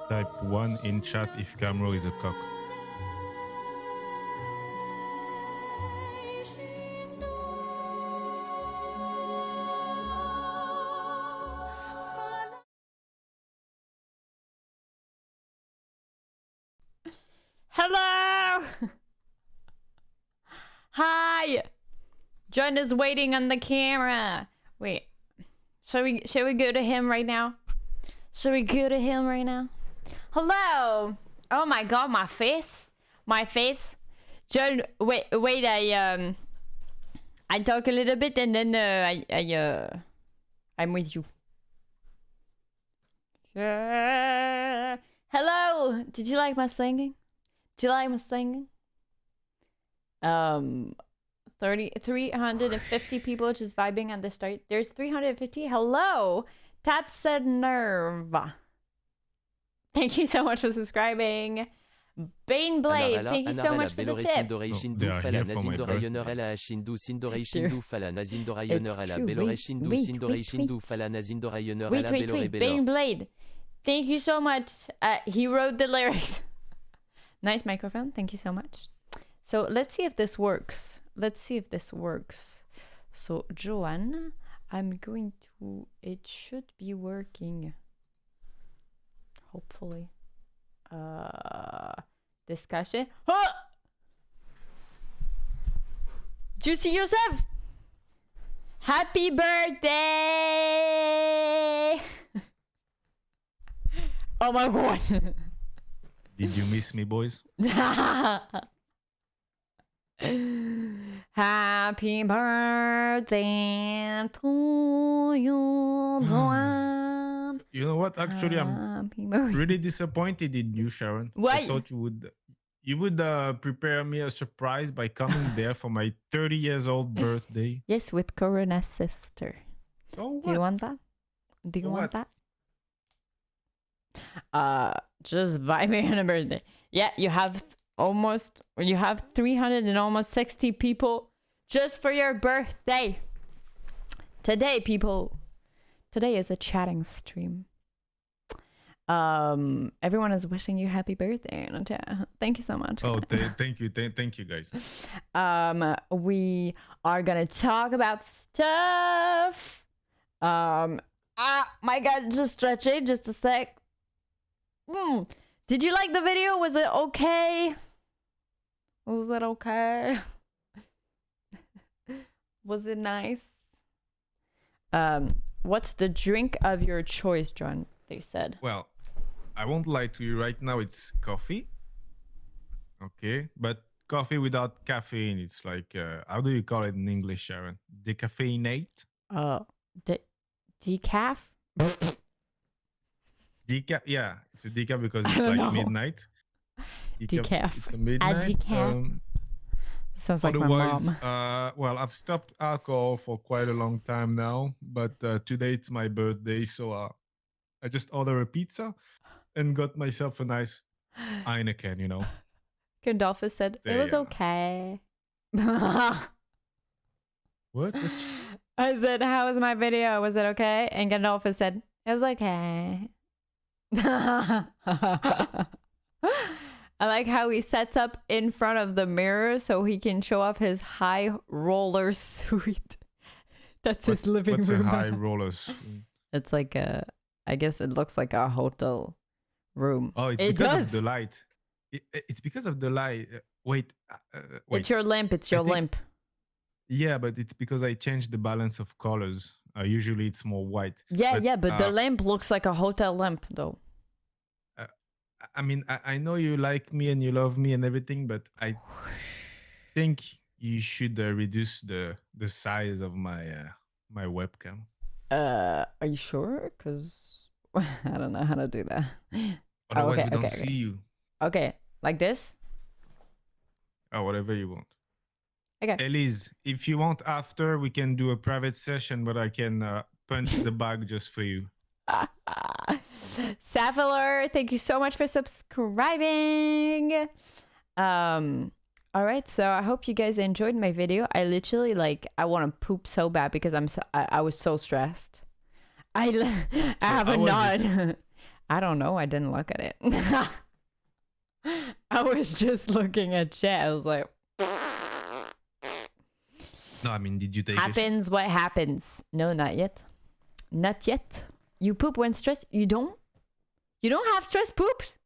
Type 1 in chat if Camero is a cock. Hello! Hi! John is waiting on the camera. Wait. Shall we go to him right now? Shall we go to him right now? Hello! Oh my god, my face. My face. John, wait, I talk a little bit and then I'm with you. Hello! Did you like my singing? Do you like my singing? 350 people just vibing at the start. There's 350. Hello! Tap said nerve. Thank you so much for subscribing. Bane Blade, thank you so much for the tip. Wait. Bane Blade, thank you so much. He wrote the lyrics. Nice microphone. Thank you so much. So let's see if this works. So Joanne, I'm going to... It should be working. Hopefully. Discussion. Oh! Do you see yourself? Happy birthday! Oh my god. Did you miss me, boys? Happy birthday to you, Joanne. You know what? Actually, I'm really disappointed in you, Sharon. Why? I thought you would prepare me a surprise by coming there for my 30 years old birthday. Yes, with Corona's sister. So what? Do you want that? Do you want that? Just vibing on a birthday. Yeah, you have 360 people just for your birthday. Today, people. Today is a chatting stream. Everyone is wishing you happy birthday. Thank you so much. Oh, thank you, guys. We are gonna talk about stuff. My god, just stretch it just a sec. Did you like the video? Was it okay? Was it okay? Was it nice? What's the drink of your choice, John? They said. Well, I won't lie to you right now. It's coffee. Okay, but coffee without caffeine. It's like how do you call it in English, Sharon? Decaffeinate? Decaf? Decaf? Yeah, it's a decaf because I it's don't like know. midnight. Decaf. It's a midnight. Decaf. Sounds like my Otherwise, mom. well, I've stopped alcohol for quite a long time now, but today it's my birthday, so I just ordered a pizza and got myself a nice Heineken, you know. Gandalfus said, it was okay. What? What you say? I said, how was my video? Was it okay? And Gandalfus said, it was okay. I like how he sets up in front of the mirror so he can show off his high roller suite. That's his living room. What's a high roller suite? It's like I guess it looks like a hotel room. Oh, it's because of the light. It's because of the light. Wait. It's your lamp. It's your lamp. Yeah, but it's because I changed the balance of colors. Usually it's more white. Yeah, but the lamp looks like a hotel lamp, though. I mean, I know you like me and you love me and everything, but I think you should reduce the size of my my webcam. Are you sure? Because I don't know how to do that. Otherwise, we don't see you. Okay, like this? Oh, whatever you want. Okay. Elise, if you want after, we can do a private session, but I can punch the bag just for you. Safiler, thank you so much for subscribing. All right, so I hope you guys enjoyed my video. I literally I want to poop so bad because I was so stressed. I have a nod. I don't know. I didn't look at it. I was just looking at chat. I was like, no, I mean, did you take happens what happens? No, not yet. Not yet. You poop when stressed? You don't? You don't have stress poops?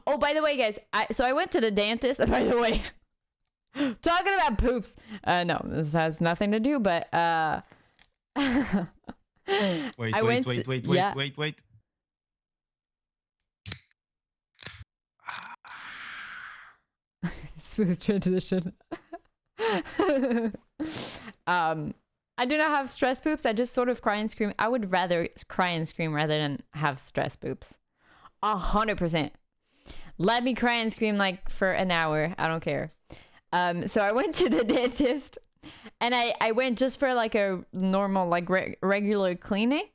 Oh, by the way, guys, I went to the dentist. By the way, talking about poops. No, this has nothing to do, but wait. Smooth transition. I do not have stress poops. I just sort of cry and scream. I would rather cry and scream rather than have stress poops. 100%. Let me cry and scream for an hour. I don't care. So I went to the dentist and I went just for a normal regular cleaning.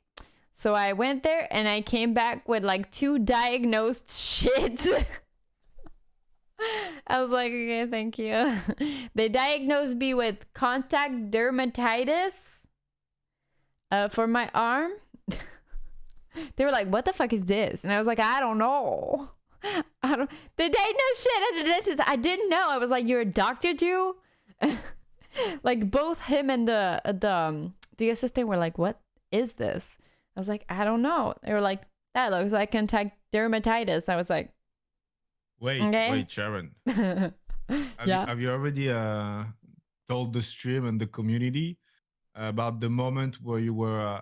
So I went there and I came back with 2 diagnosed shits. I was like, okay, thank you. They diagnosed me with contact dermatitis for my arm. They were like, what the fuck is this? And I was like, I don't know. They diagnosed shit at the dentist. I didn't know. I was like, you're a doctor too? Both him and the assistant were like, what is this? I was like, I don't know. They were like, that looks like contact dermatitis. I was like, Wait, Sharon. Have you already told the stream and the community about the moment where you were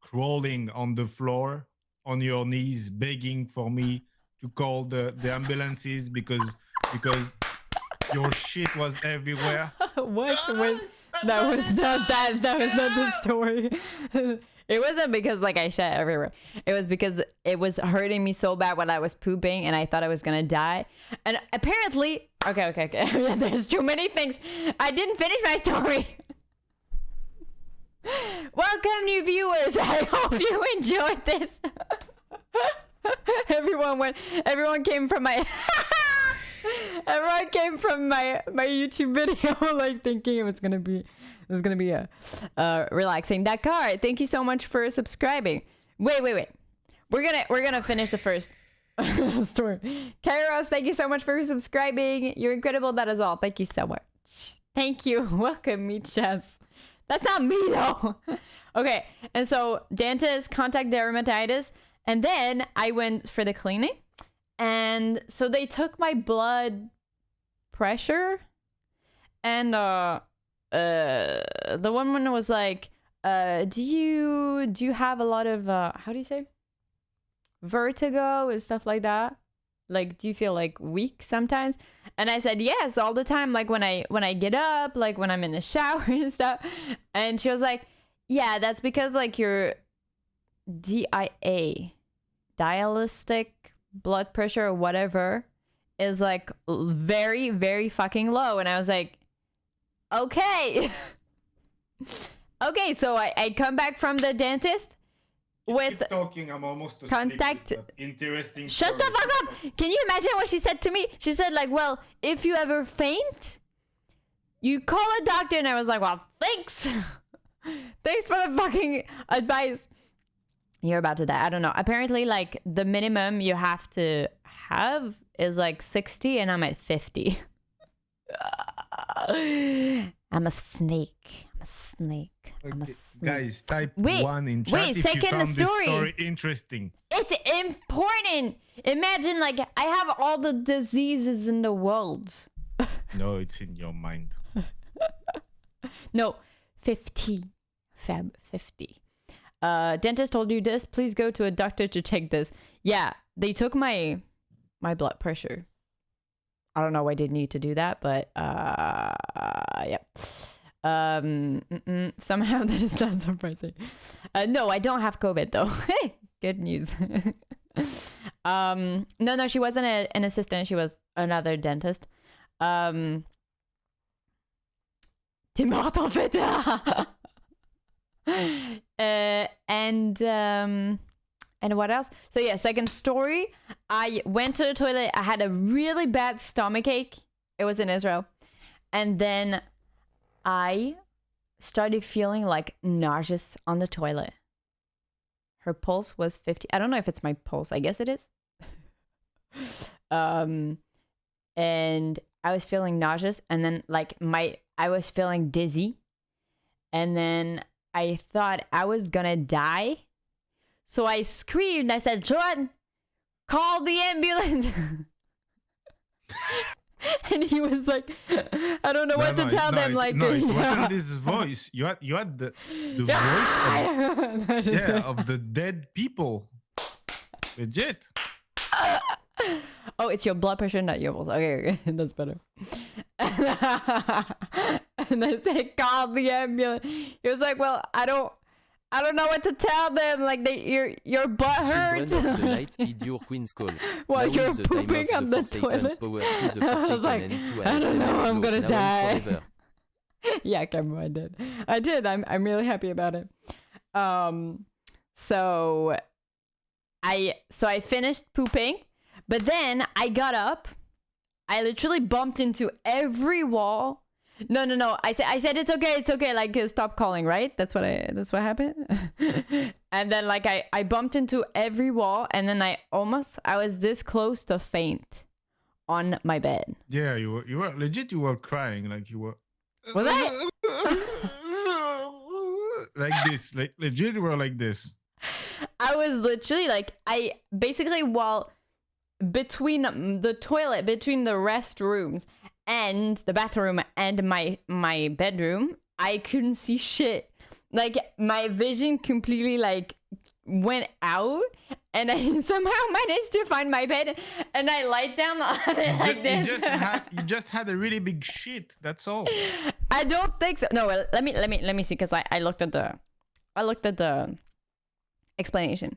crawling on the floor on your knees, begging for me to call the ambulances because your shit was everywhere? What? That was not the story. It wasn't because I shat everywhere. It was because it was hurting me so bad when I was pooping and I thought I was gonna die. And apparently, okay. There's too many things. I didn't finish my story. Welcome, new viewers. I hope you enjoyed this. Everyone came from my YouTube video thinking it was gonna be relaxing. Dakar, thank you so much for subscribing. Wait. We're gonna finish the first story. Kairos, thank you so much for subscribing. You're incredible. That is all. Thank you so much. Thank you. Welcome, me chess. That's not me though. Okay, and so dentist, contact dermatitis, and then I went for the cleaning, and so they took my blood pressure, and the woman was like, do you have a lot of how do you say, vertigo and stuff like that? like, do you feel like weak sometimes? And I said, yes, all the time. Like when I get up, like when I'm in the shower and stuff. And she was like, yeah, that's because like your DIA, dialytic blood pressure or whatever, is like very, very fucking low. And I was like, okay. Okay, so I come back from the dentist with keep talking, I'm almost contact. Interesting. Shut the fuck up! Can you imagine what she said to me? She said like, well, if you ever faint, you call a doctor. And I was like, well, thanks. Thanks for the fucking advice. You're about to die. I don't know. Apparently, like, the minimum you have to have is like 60, and I'm at 50. I'm a snake. I'm a snake. Okay. I'm a snake. Guys, type 1 in chat if you found this story interesting. It's important. Imagine, like, I have all the diseases in the world. No, it's in your mind. No, 50. Fab 50. Dentist told you this. Please go to a doctor to check this. Yeah, they took my blood pressure. I don't know why they need to do that, but yeah. Somehow that is not surprising. No, I don't have COVID though. Hey, good news. No, she wasn't an assistant. She was another dentist. T'es morte en fait. And what else? So yeah, second story. I went to the toilet. I had a really bad stomach ache. It was in Israel. And then I started feeling like nauseous on the toilet. Her pulse was 50. I don't know if it's my pulse. I guess it is. And I was feeling nauseous, and then like I was feeling dizzy. And then I thought I was gonna die. So I screamed. I said, Jordan, call the ambulance. And he was like, I don't know what to tell them. Like, it wasn't this voice. You had the voice of the dead people. Legit. Oh, it's your blood pressure, not your pulse. Okay, that's better. And I said, call the ambulance. He was like, well, I don't know what to tell them. Like, your butt hurts. While you're pooping on the toilet. I was like, I don't know, I'm gonna die. Yeah, Cameron, I did. I'm really happy about it. So I finished pooping, but then I got up. I literally bumped into every wall. No. I said it's okay. Like, stop calling, right? That's what happened. And then like I bumped into every wall, and then I was this close to faint on my bed. Yeah, you were legit. You were crying, like you were. Was I? Like this, like legit. You were like this. I was literally like, I basically, while between the toilet, between the restrooms and the bathroom and my bedroom, I couldn't see shit. Like, my vision completely like went out, and I somehow managed to find my bed, and I lied down on it like this. You just had a really big shit. That's all. I don't think so. No, let me see, because I looked at the explanation,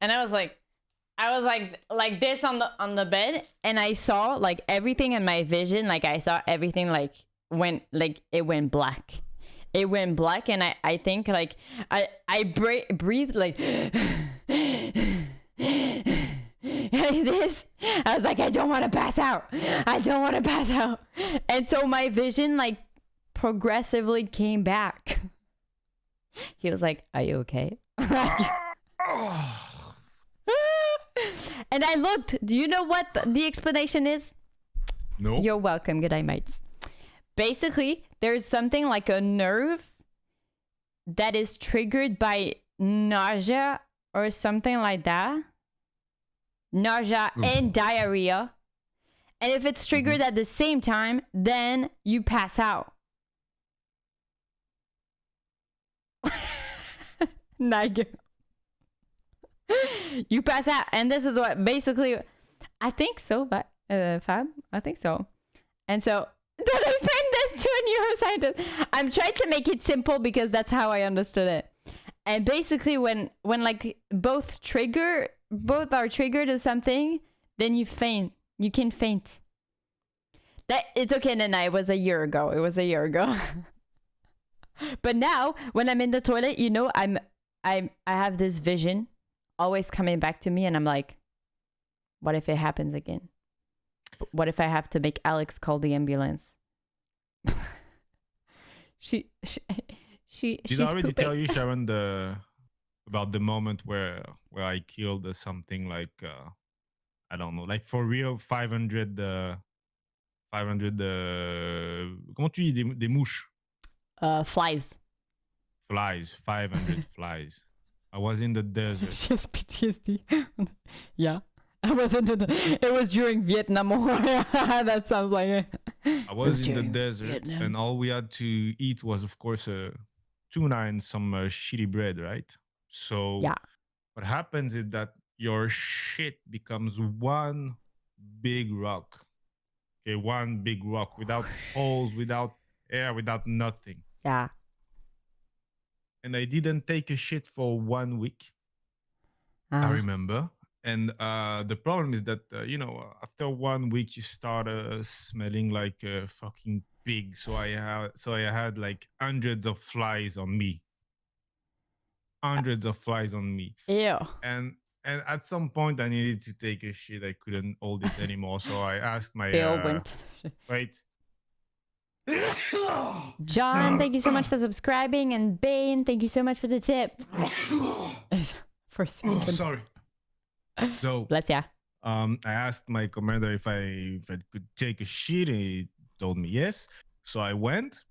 and I was like this on the bed, and I saw like everything in my vision. Like, I saw everything like it went black. It went black, and I think like I breathed like like this. I was like, I don't want to pass out. And so my vision like progressively came back. He was like, are you okay? And I looked. Do you know what the explanation is? No. You're welcome. Good night, mates. Basically, there's something like a nerve that is triggered by nausea or something like that. Nausea and diarrhea. And if it's triggered at the same time, then you pass out. You pass out. And this is what basically I think so, but Fab, I think so. And so, don't explain this to a neuroscientist. I'm trying to make it simple because that's how I understood it. And basically, when like both are triggered or something, then you faint. You can faint. That it's okay, Nana. It was a year ago. But now, when I'm in the toilet, you know, I have this vision always coming back to me, and I'm like, what if it happens again? What if I have to make Alex call the ambulance? She's Did I already tell you, Sharon, about the moment where I killed something like I don't know, like for real 500 comment tu dis des mouches? Flies. Flies, 500 flies. I was in the desert. She has PTSD. Yeah. I was it was during Vietnam War. That sounds like it. I was in the desert, and all we had to eat was, of course, tuna and some shitty bread, right? So yeah. What happens is that your shit becomes one big rock. Okay, one big rock without holes, without air, without nothing. Yeah. And I didn't take a shit for 1 week. I remember. And the problem is that, after 1 week, you start smelling like a fucking pig. So I had like hundreds of flies on me. Ew. And at some point, I needed to take a shit. I couldn't hold it anymore. So I asked my... They all went. Wait. John, thank you so much for subscribing. And Bane, thank you so much for the tip. For a second. Oh, sorry. So bless ya. I asked my commander if I could take a shit. He told me yes. So I went,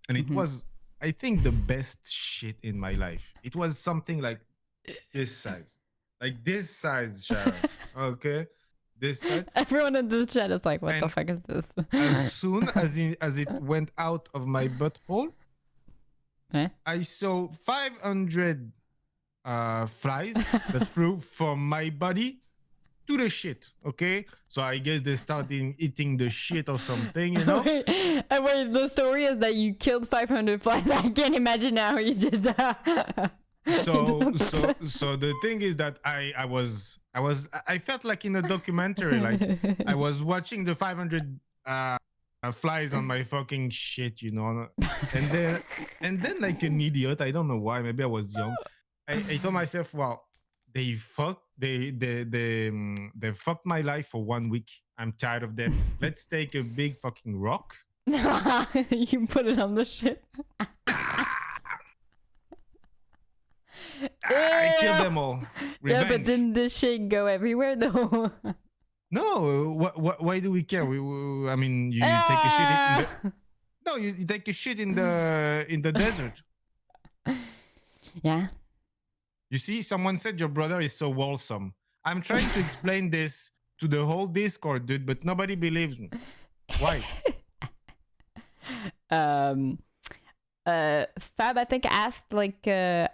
and it was, I think, the best shit in my life. It was something like this size, Sharon. Okay, this size. Everyone in the chat is like, "What the fuck is this?" As soon as it went out of my butthole, I saw 500 flies that flew from my body to the shit. Okay, so I guess they started eating the shit or something, you know. Wait, the story is that you killed 500 flies. I can't imagine how you did that. So the thing is that I felt like in a documentary, like I was watching the 500 flies on my fucking shit, you know. And then like an idiot, I don't know why, maybe I was young. I told myself, well, they fucked my life for 1 week. I'm tired of them. Let's take a big fucking rock. You put it on the shit. I killed them all. Revenge. Yeah, but didn't the shit go everywhere though? No. Why do we care? I mean, you take a shit. You take a shit in the desert. Yeah. You see, someone said your brother is so wholesome. I'm trying to explain this to the whole Discord, dude, but nobody believes me. Why? Fab, I think asked like I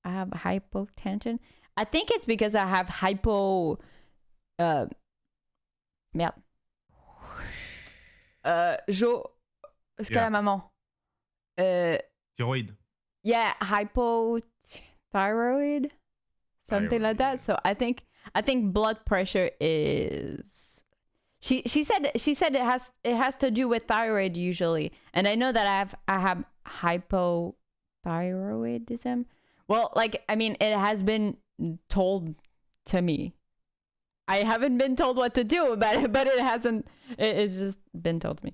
have hypotension. I think it's because I have merde. Jo, est-ce que la maman? Thyroid. Yeah, hypothyroid, something like that. So I think blood pressure is. She said it has to do with thyroid usually, and I know that I have hypothyroidism. Well, like I mean, it has been told to me. I haven't been told what to do about it, but it hasn't. It's just been told to me.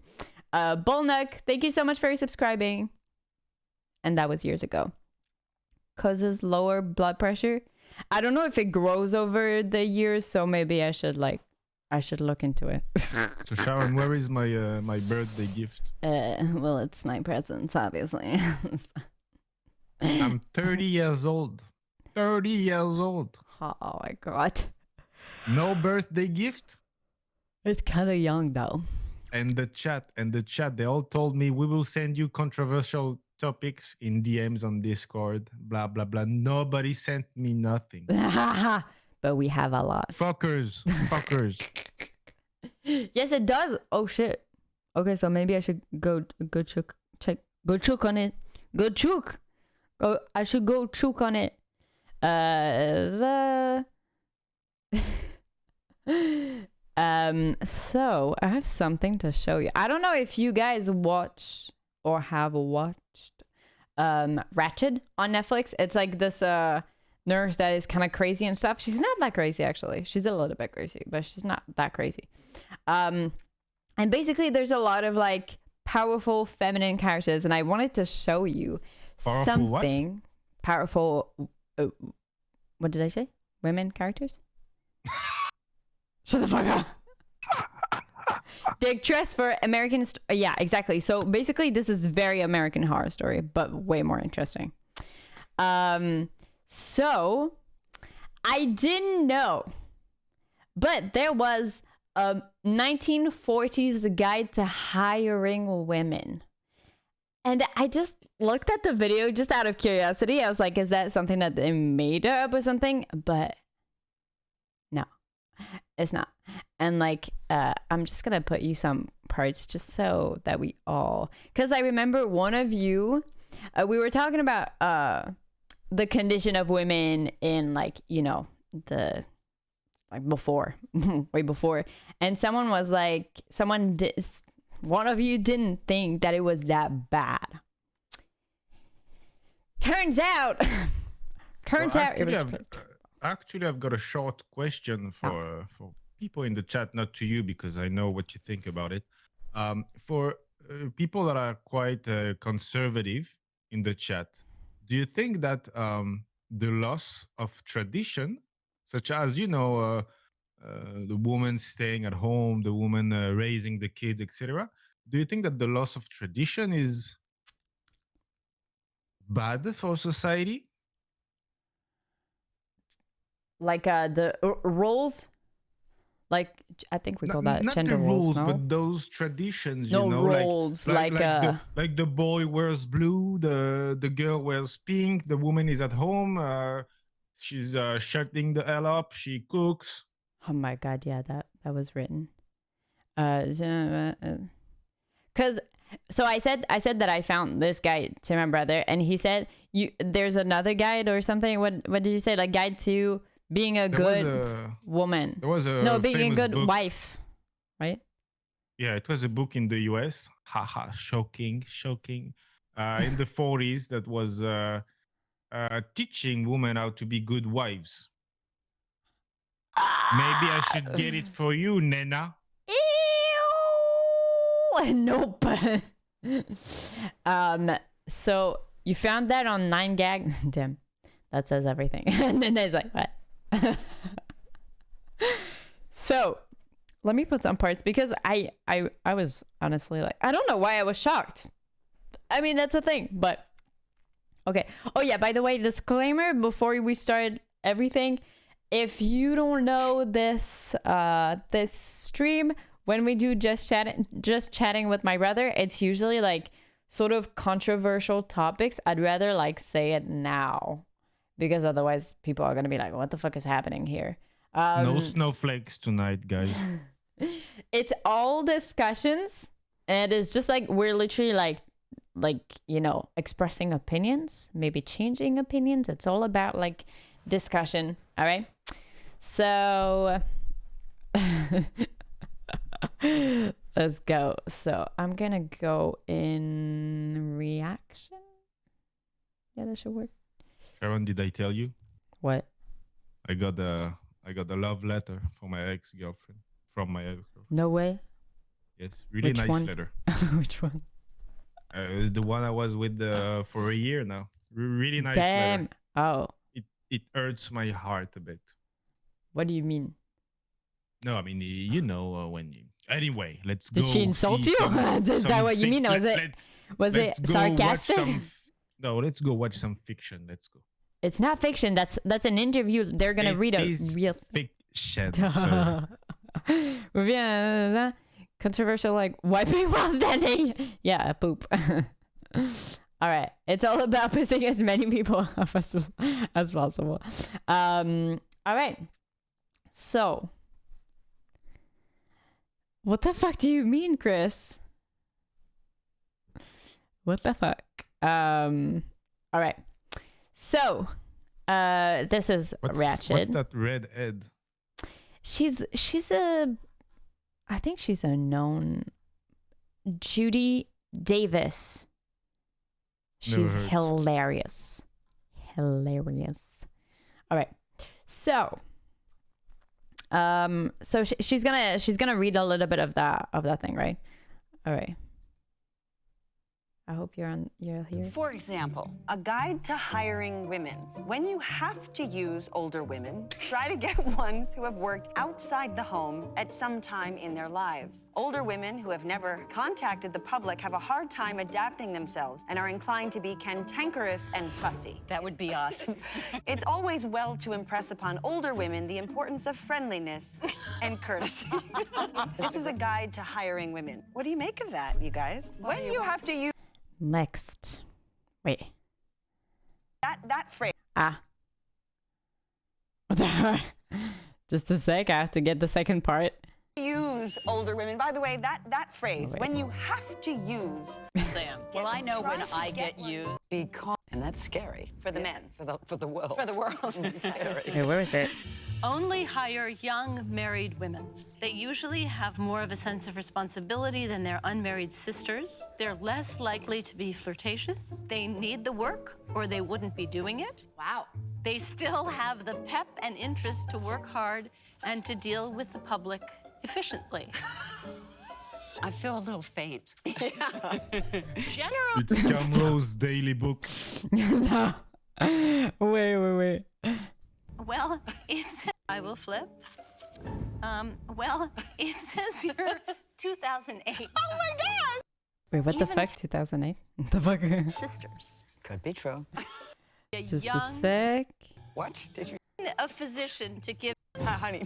Bullnuck, thank you so much for subscribing. And that was years ago. Causes lower blood pressure. I don't know if it grows over the years, so maybe I should look into it. So Sharon, where is my my birthday gift? Well, it's my presents, obviously. I'm 30 years old. 30 years old. Oh my god. No birthday gift? It's kind of young though. And the chat, they all told me we will send you controversial topics in DMs on Discord, blah blah blah. Nobody sent me nothing. but we have a lot. Fuckers. Yes, it does. Oh shit. Okay, so maybe I should go chook on it. Go chook. Oh, I should go chook on it. So I have something to show you. I don't know if you guys watch or have watched Ratched on Netflix. It's like this nurse that is kind of crazy and stuff. She's not that crazy, actually. She's a little bit crazy, but she's not that crazy. And basically there's a lot of like powerful feminine characters, and I wanted to show you something. Powerful what did I say? Women characters? Shut the fuck up. The actress for American yeah, exactly. So basically this is very American Horror Story, but way more interesting. So I didn't know, but there was a 1940s guide to hiring women. And I just looked at the video just out of curiosity. I was like, is that something that they made up or something? But no, it's not. And like, I'm just going to put you some parts just so that we all, because I remember one of you, we were talking about the condition of women in like, you know, the like before, way before. And someone was like, one of you didn't think that it was that bad. Turns out actually, I've got a short question for people in the chat, not to you, because I know what you think about it. For people that are quite conservative in the chat, do you think that the loss of tradition, such as, you know, the woman staying at home, the woman raising the kids, etc., do you think that the loss of tradition is bad for society? Like the roles, like I think we call that not gender the rules, no? but those traditions. No, you know, roles, like the boy wears blue, the girl wears pink, the woman is at home, she's shutting the hell up, she cooks. Oh my god, yeah, that was written. Because so I said that I found this guide to my brother, and he said there's another guide or something. What did you say? Like guide to being a good woman. There was a being a good book. wife, right? Yeah, it was a book in the US. Haha, shocking. In the 40s, that was teaching women how to be good wives. Maybe I should get it for you, Nena. Ew! Nope. So you found that on 9gag. Damn, that says everything. And then there's like, what? So let me put some parts, because I was honestly like, I don't know why I was shocked. I mean, that's a thing, but okay. Oh yeah, by the way, disclaimer before we start everything, if you don't know this this stream, when we do just chatting with my brother, it's usually like sort of controversial topics. I'd rather like say it now, because otherwise people are gonna be like, what the fuck is happening here? No snowflakes tonight, guys. It's all discussions, and it's just like we're literally like you know, expressing opinions, maybe changing opinions. It's all about like discussion. All right, so let's go. So I'm gonna go in reaction. Yeah, that should work. Sharon, did I tell you? What? I got a love letter from my ex-girlfriend. No way. Yes, really nice letter. Which one? The one I was with for a year now. Really nice Damn. letter. Oh. It hurts my heart a bit. What do you mean? No, I mean, you know, when you... Anyway, let's go. Did she insult you? Is that what you mean? Or was it sarcastic? No, let's go watch some fiction. Let's go. It's not fiction. That's an interview. They're gonna read a real fiction. Controversial, like wiping while standing. Yeah, poop. All right, it's all about pissing as many people off as possible. All right, So, what the fuck do you mean, Chris? What the fuck? All right. So, this is Ratchet. What's that red head? She's I think she's a known Judy Davis. She's hilarious. Hilarious. All right. So, she's gonna read a little bit of that thing, right? All right. I hope you're here. For example, a guide to hiring women. When you have to use older women, try to get ones who have worked outside the home at some time in their lives. Older women who have never contacted the public have a hard time adapting themselves and are inclined to be cantankerous and fussy. That would be us. It's always well to impress upon older women the importance of friendliness and courtesy. This is a guide to hiring women. What do you make of that, you guys? When you have to use Next. Wait. that phrase. Just a sec. I have to get the second part. Use older women. By the way, that phrase, when you have to use. Sam. Well, I know when I get used. Because, and that's scary. For the men. For the world. For the world. It's scary. Hey, where is it? Only hire young married women. They usually have more of a sense of responsibility than their unmarried sisters. They're less likely to be flirtatious. They need the work or they wouldn't be doing it. Wow. They still have the pep and interest to work hard and to deal with the public efficiently. I feel a little faint. General. It's Camro's daily book. Wait. Well, it's. I will flip. Well, it says here 2008. Oh my God! Wait, what the Even fuck? 2008? What the fuck? Sisters. Could be true. A Just a young, sec. What did you? a physician to give. Honey.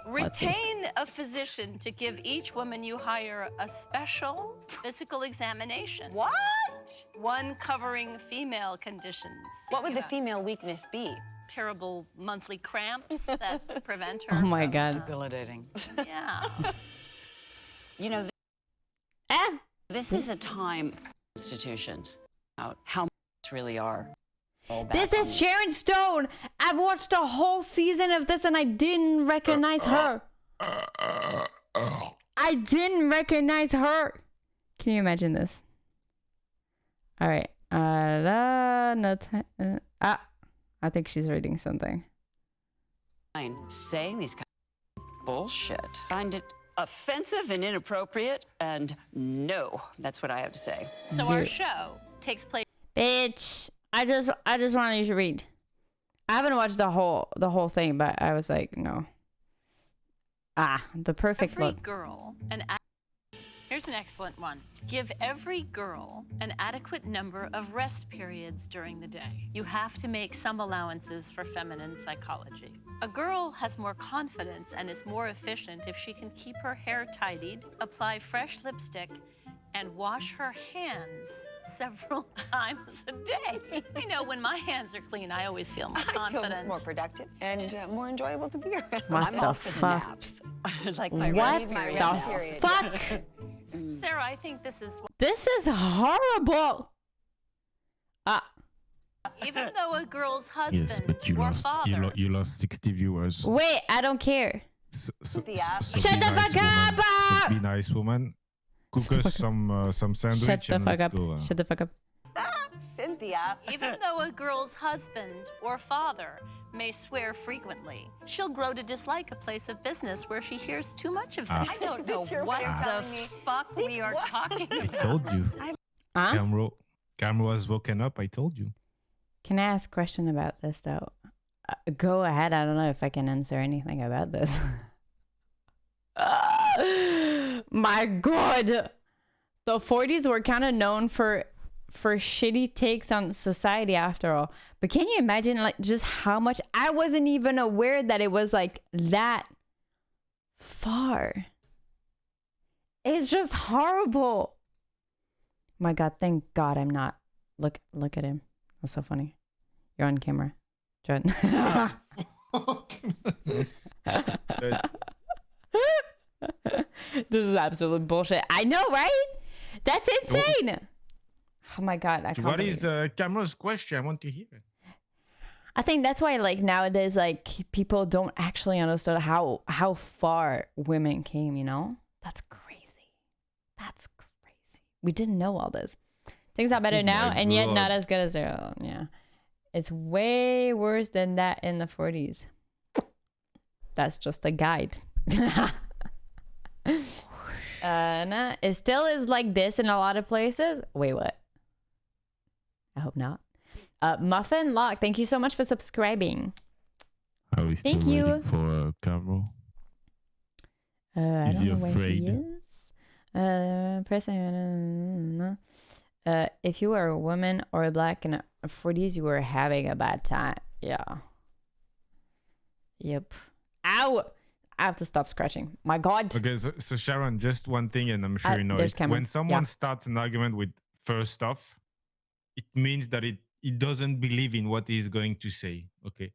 Retain a physician to give each woman you hire a special physical examination. What? One covering female conditions. What would the female weakness be? Terrible monthly cramps that prevent her. Oh my from, God. Debilitating. Yeah. You know, Ah! this is a time institutions out how much really are. This is Sharon Stone. I've watched a whole season of this and I didn't recognize her. I didn't recognize her. Can you imagine this? All right. I think she's reading something. Saying these kind of bullshit. Find it offensive and inappropriate, and no, that's what I have to say. So our show takes place. Bitch. I just wanted you to read. I haven't watched the whole thing, but I was like, no. The perfect Every look. girl Here's an excellent one. Give every girl an adequate number of rest periods during the day. You have to make some allowances for feminine psychology. A girl has more confidence and is more efficient if she can keep her hair tidied, apply fresh lipstick, and wash her hands several times a day. You know, when my hands are clean, I always feel more confident. I feel more productive and more enjoyable to be around. What I'm the all for the fuck? naps. Like my What rest the period. fuck? Sarah, I think this is This is horrible. even though a girl's husband Yes, but you or lost. father. You lost 60 viewers. Wait, I don't care. So Shut be the nice, fuck up! woman. So be nice, woman. Cook us some sandwich Shut the and fuck let's up. go. Shut the fuck up. Cynthia. Even though a girl's husband or father may swear frequently, she'll grow to dislike a place of business where she hears too much of them. I don't know what the fuck we are talking I about. told you. Huh? Camera has woken up. I told you. Can I ask a question about this though? Go ahead. I don't know if I can answer anything about this. My God, the 40s were kind of known for shitty takes on society after all. But can you imagine like just how much I wasn't even aware that it was like that far. It's just horrible. My God, thank God I'm not. Look at him. That's so funny. You're on camera. Jordan. This is absolute bullshit. I know, right? That's insane. Oh my god, I can't What believe is Cameron's question? I want to hear it. I think that's why, like, nowadays, like, people don't actually understand how far women came, you know? That's crazy. That's crazy. We didn't know all this. Things are better now, and yet not as good as their own. Yeah. It's way worse than that in the 40s. That's just a guide. Nah, it still is like this in a lot of places. Wait, what? I hope not. Muffin Lock, thank you so much for subscribing. Are we still waiting for Cameron? Is he afraid? He is. If you were a woman or a black in the 40s, you were having a bad time. Yeah. Yep. Ow! I have to stop scratching. My God. Okay, so Sharon, just one thing, and I'm sure you know it. When someone starts an argument with first off, it means that it doesn't believe in what he's going to say. Okay.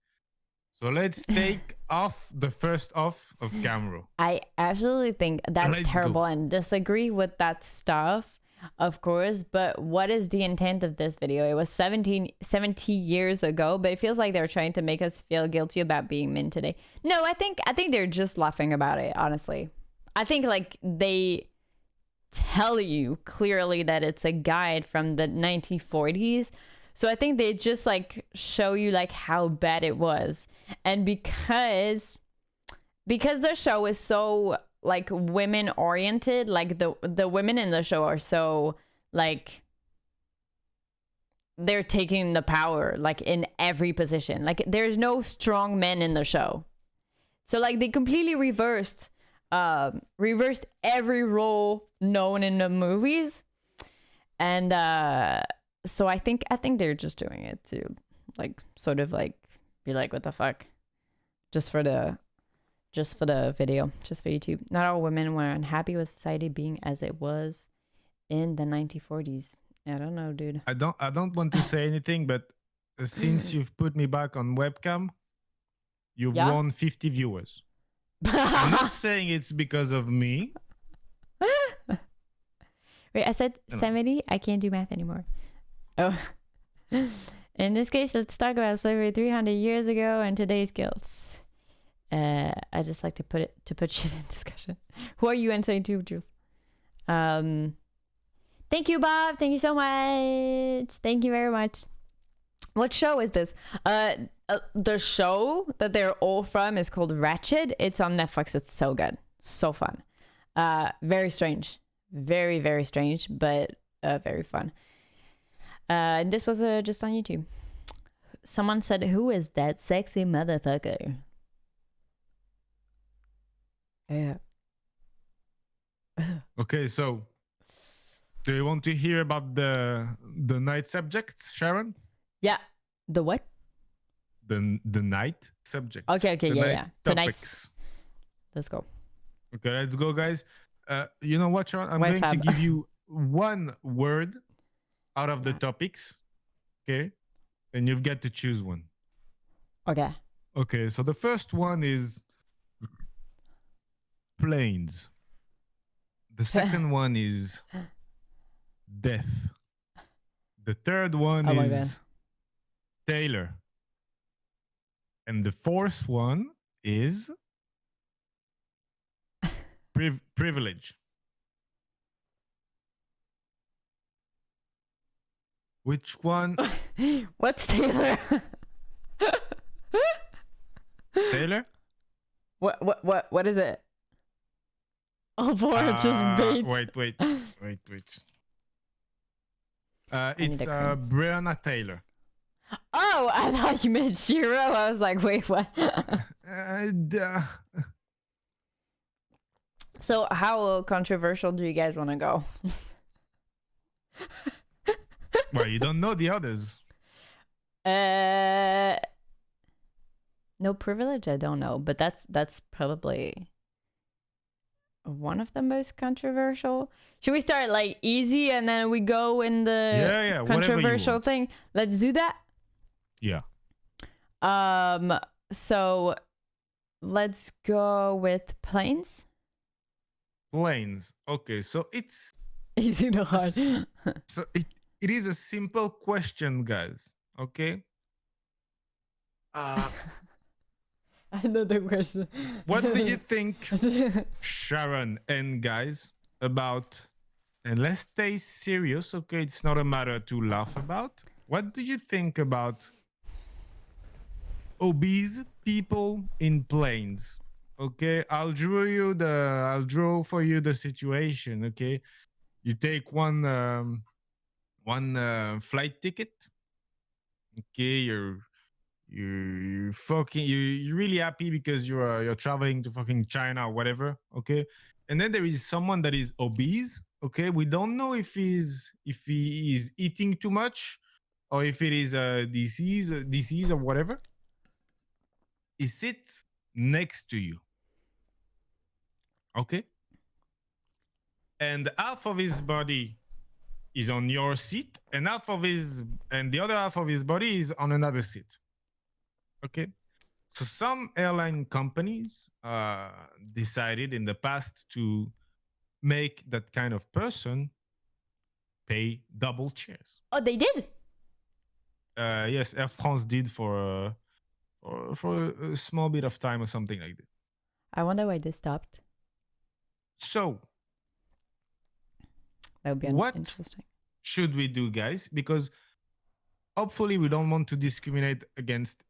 So let's take off the first off of camera. I absolutely think that's terrible and disagree with that stuff, of course. But what is the intent of this video? It was 70 years ago, but it feels like they're trying to make us feel guilty about being men today. No, I think they're just laughing about it, honestly. I think like they tell you clearly that it's a guide from the 1940s. So I think they just like show you like how bad it was. And because the show is so like women oriented, like the women in the show are so like they're taking the power like in every position. Like there's no strong men in the show. So like they completely reversed every role known in the movies. And so I think they're just doing it to like sort of like be like, what the fuck? Just for the video, just for YouTube. Not all women were unhappy with society being as it was in the 1940s. I don't know, dude. I don't want to say anything, but since you've put me back on webcam, you've won 50 viewers. I'm not saying it's because of me. Wait, I said 70? I can't do math anymore. Oh. In this case, let's talk about slavery 300 years ago and today's guilt. I just like to put shit in discussion. Who are you answering to, Jules? Thank you, Bob. Thank you so much. Thank you very much. What show is this? The show that they're all from is called Ratched. It's on Netflix. It's so good. So fun. Very strange. Very, very strange, but very fun. This was just on YouTube. Someone said, who is that sexy motherfucker? Yeah. Okay, so do you want to hear about the night subjects, Sharon? Yeah. The what? The night subjects. Okay, yeah. Topics. Let's go. Okay, let's go, guys. You know what, Sharon? I'm going to give you one word out of the topics, okay? And you've got to choose one. Okay. Okay, so the first one is planes. The second one is death. The third one is Taylor. And the fourth one is privilege. Which one? What's Taylor? Taylor? What is it? All four are just baits. Wait. It's Breonna Taylor. Oh, I thought you meant Shiro. I was like, wait, what? So how controversial do you guys want to go? Well, you don't know the others. No privilege, I don't know, but that's probably one of the most controversial. Should we start like easy and then we go in the controversial thing? Let's do that. Yeah. So let's go with planes. Planes. Okay, so it's Easy to hard. so it is a simple question, guys. Okay. I know the question. What do you think, Sharon and guys, about? And let's stay serious. Okay, it's not a matter to laugh about. What do you think about obese people in planes? Okay, I'll draw for you the situation. Okay, you take one flight ticket. Okay, you're you're really happy because you're traveling to fucking China or whatever. Okay, and then there is someone that is obese. Okay, we don't know if he is eating too much or if it is a disease or whatever. He sits next to you. Okay, and half of his body is on your seat, and the other half of his body is on another seat. Okay, so some airline companies decided in the past to make that kind of person pay double chairs. Oh, they did. Yes, Air France did for a small bit of time or something like that. I wonder why they stopped. So, That would be what interesting. should we do, guys? Because hopefully we don't want to discriminate against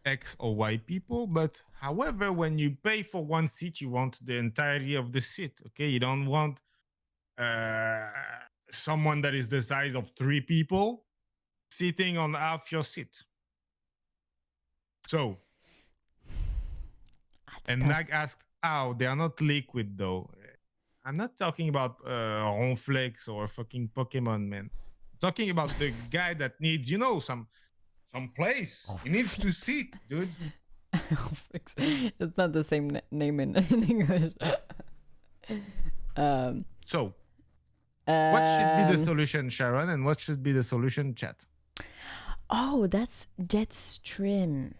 X or Y people, but however, when you pay for one seat, you want the entirety of the seat. Okay, you don't want someone that is the size of 3 people sitting on half your seat. So, and Nag asked, "How they are not liquid though?" I'm not talking about Ronflex or fucking Pokemon, man. I'm talking about the guy that needs, some place. He needs to sit, dude. It's not the same name in English. So, what should be the solution, Sharon, and what should be the solution, chat? Oh, that's Jetstream.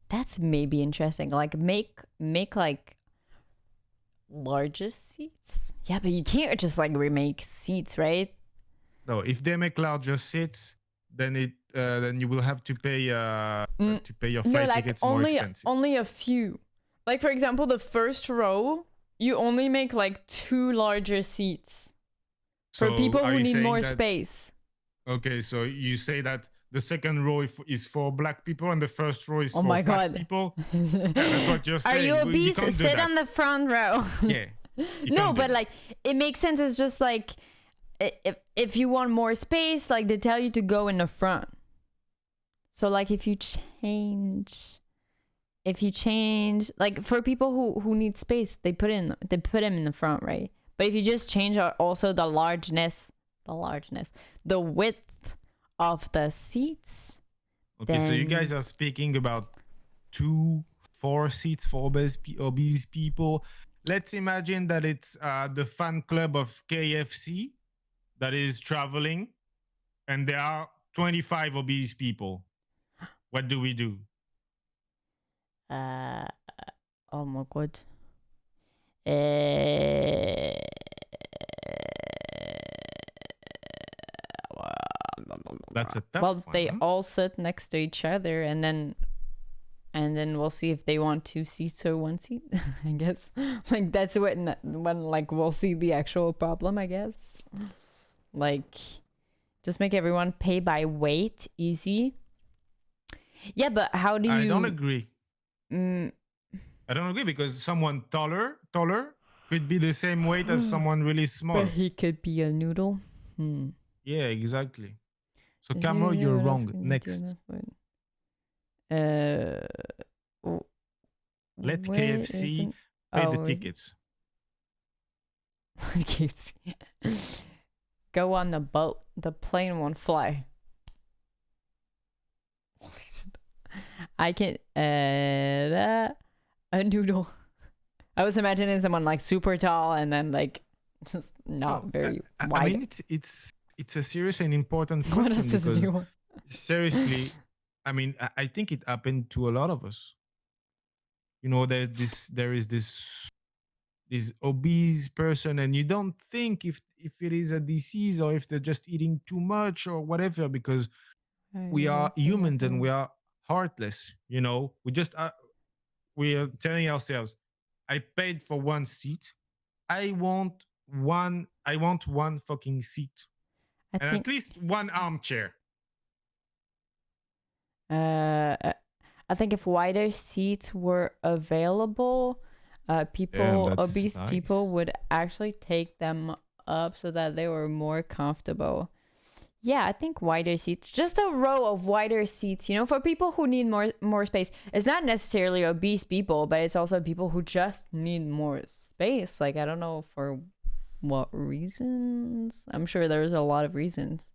That's maybe interesting. Like make like larger seats. Yeah, but you can't just like remake seats, right? No, if they make larger seats, then you will have to pay your flight tickets more expensive. Only a few. Like for example, the first row, you only make like 2 larger seats for people who need more space. Okay, so you say that the second row is for black people and the first row is for fat people. Yeah, that's what you're saying. Are you obese? Sit on the front row. Yeah. No, but like it makes sense. It's just like if you want more space, like they tell you to go in the front. So like if you change like for people who need space, they put them in the front, right? But if you just change also the width of the seats. Okay, so you guys are speaking about 4 seats for obese people. Let's imagine that it's the fan club of KFC that is traveling, and there are 25 obese people. What do we do? Oh my god. That's a tough one. They all sit next to each other, and then we'll see if they want 2 seats or 1 seat. I guess like that's when like we'll see the actual problem. I guess like just make everyone pay by weight, easy. Yeah, but how do you? I don't agree. I don't agree because someone taller could be the same weight as someone really small. But he could be a noodle. Yeah, exactly. So Camo, you're wrong. Next. Let KFC pay the tickets. KFC. Go on the boat. The plane won't fly. I can a noodle. I was imagining someone like super tall and then like just not very wide. I mean, it's a serious and important question because seriously, I mean, I think it happened to a lot of us. you know, there is this obese person, and you don't think if it is a disease or if they're just eating too much or whatever, because we are humans and we are heartless. You know, we are telling ourselves, I paid for one seat. I want one fucking seat. And at least one armchair. I think if wider seats were available, obese people would actually take them up so that they were more comfortable. Yeah, I think wider seats, just a row of wider seats, you know, for people who need more space. It's not necessarily obese people, but it's also people who just need more space. Like, I don't know for what reasons. I'm sure there's a lot of reasons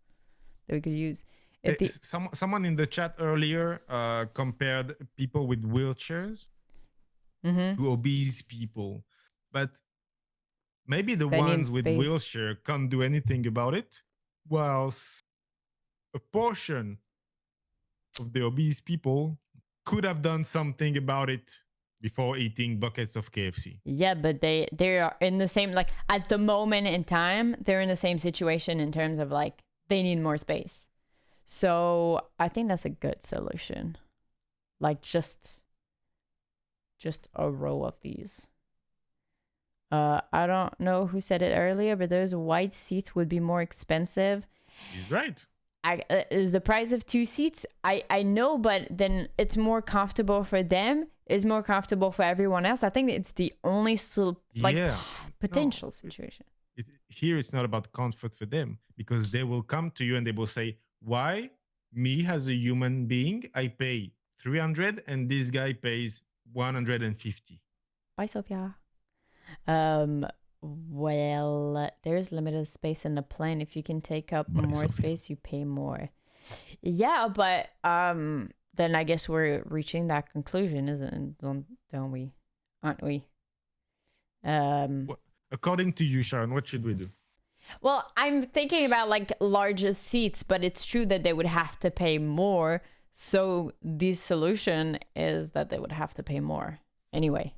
that we could use. Someone in the chat earlier compared people with wheelchairs to obese people, but maybe the ones with wheelchair can't do anything about it, whilst a portion of the obese people could have done something about it before eating buckets of KFC. Yeah, but they are in the same, like, at the moment in time, they're in the same situation in terms of, like, they need more space. So I think that's a good solution. Like, just a row of these. I don't know who said it earlier, but those wide seats would be more expensive. He's right. Is the price of 2 seats? I know, but then it's more comfortable for them. It's more comfortable for everyone else. I think it's the only potential situation. Here it's not about comfort for them, because they will come to you and they will say, why me as a human being, I pay 300 and this guy pays 150. Bye, Sophia. Well, there's limited space in the plane. If you can take up more space, you pay more. Yeah, but then I guess we're reaching that conclusion, don't we? Aren't we? According to you, Sharon, what should we do? Well, I'm thinking about, like, larger seats, but it's true that they would have to pay more. So the solution is that they would have to pay more anyway.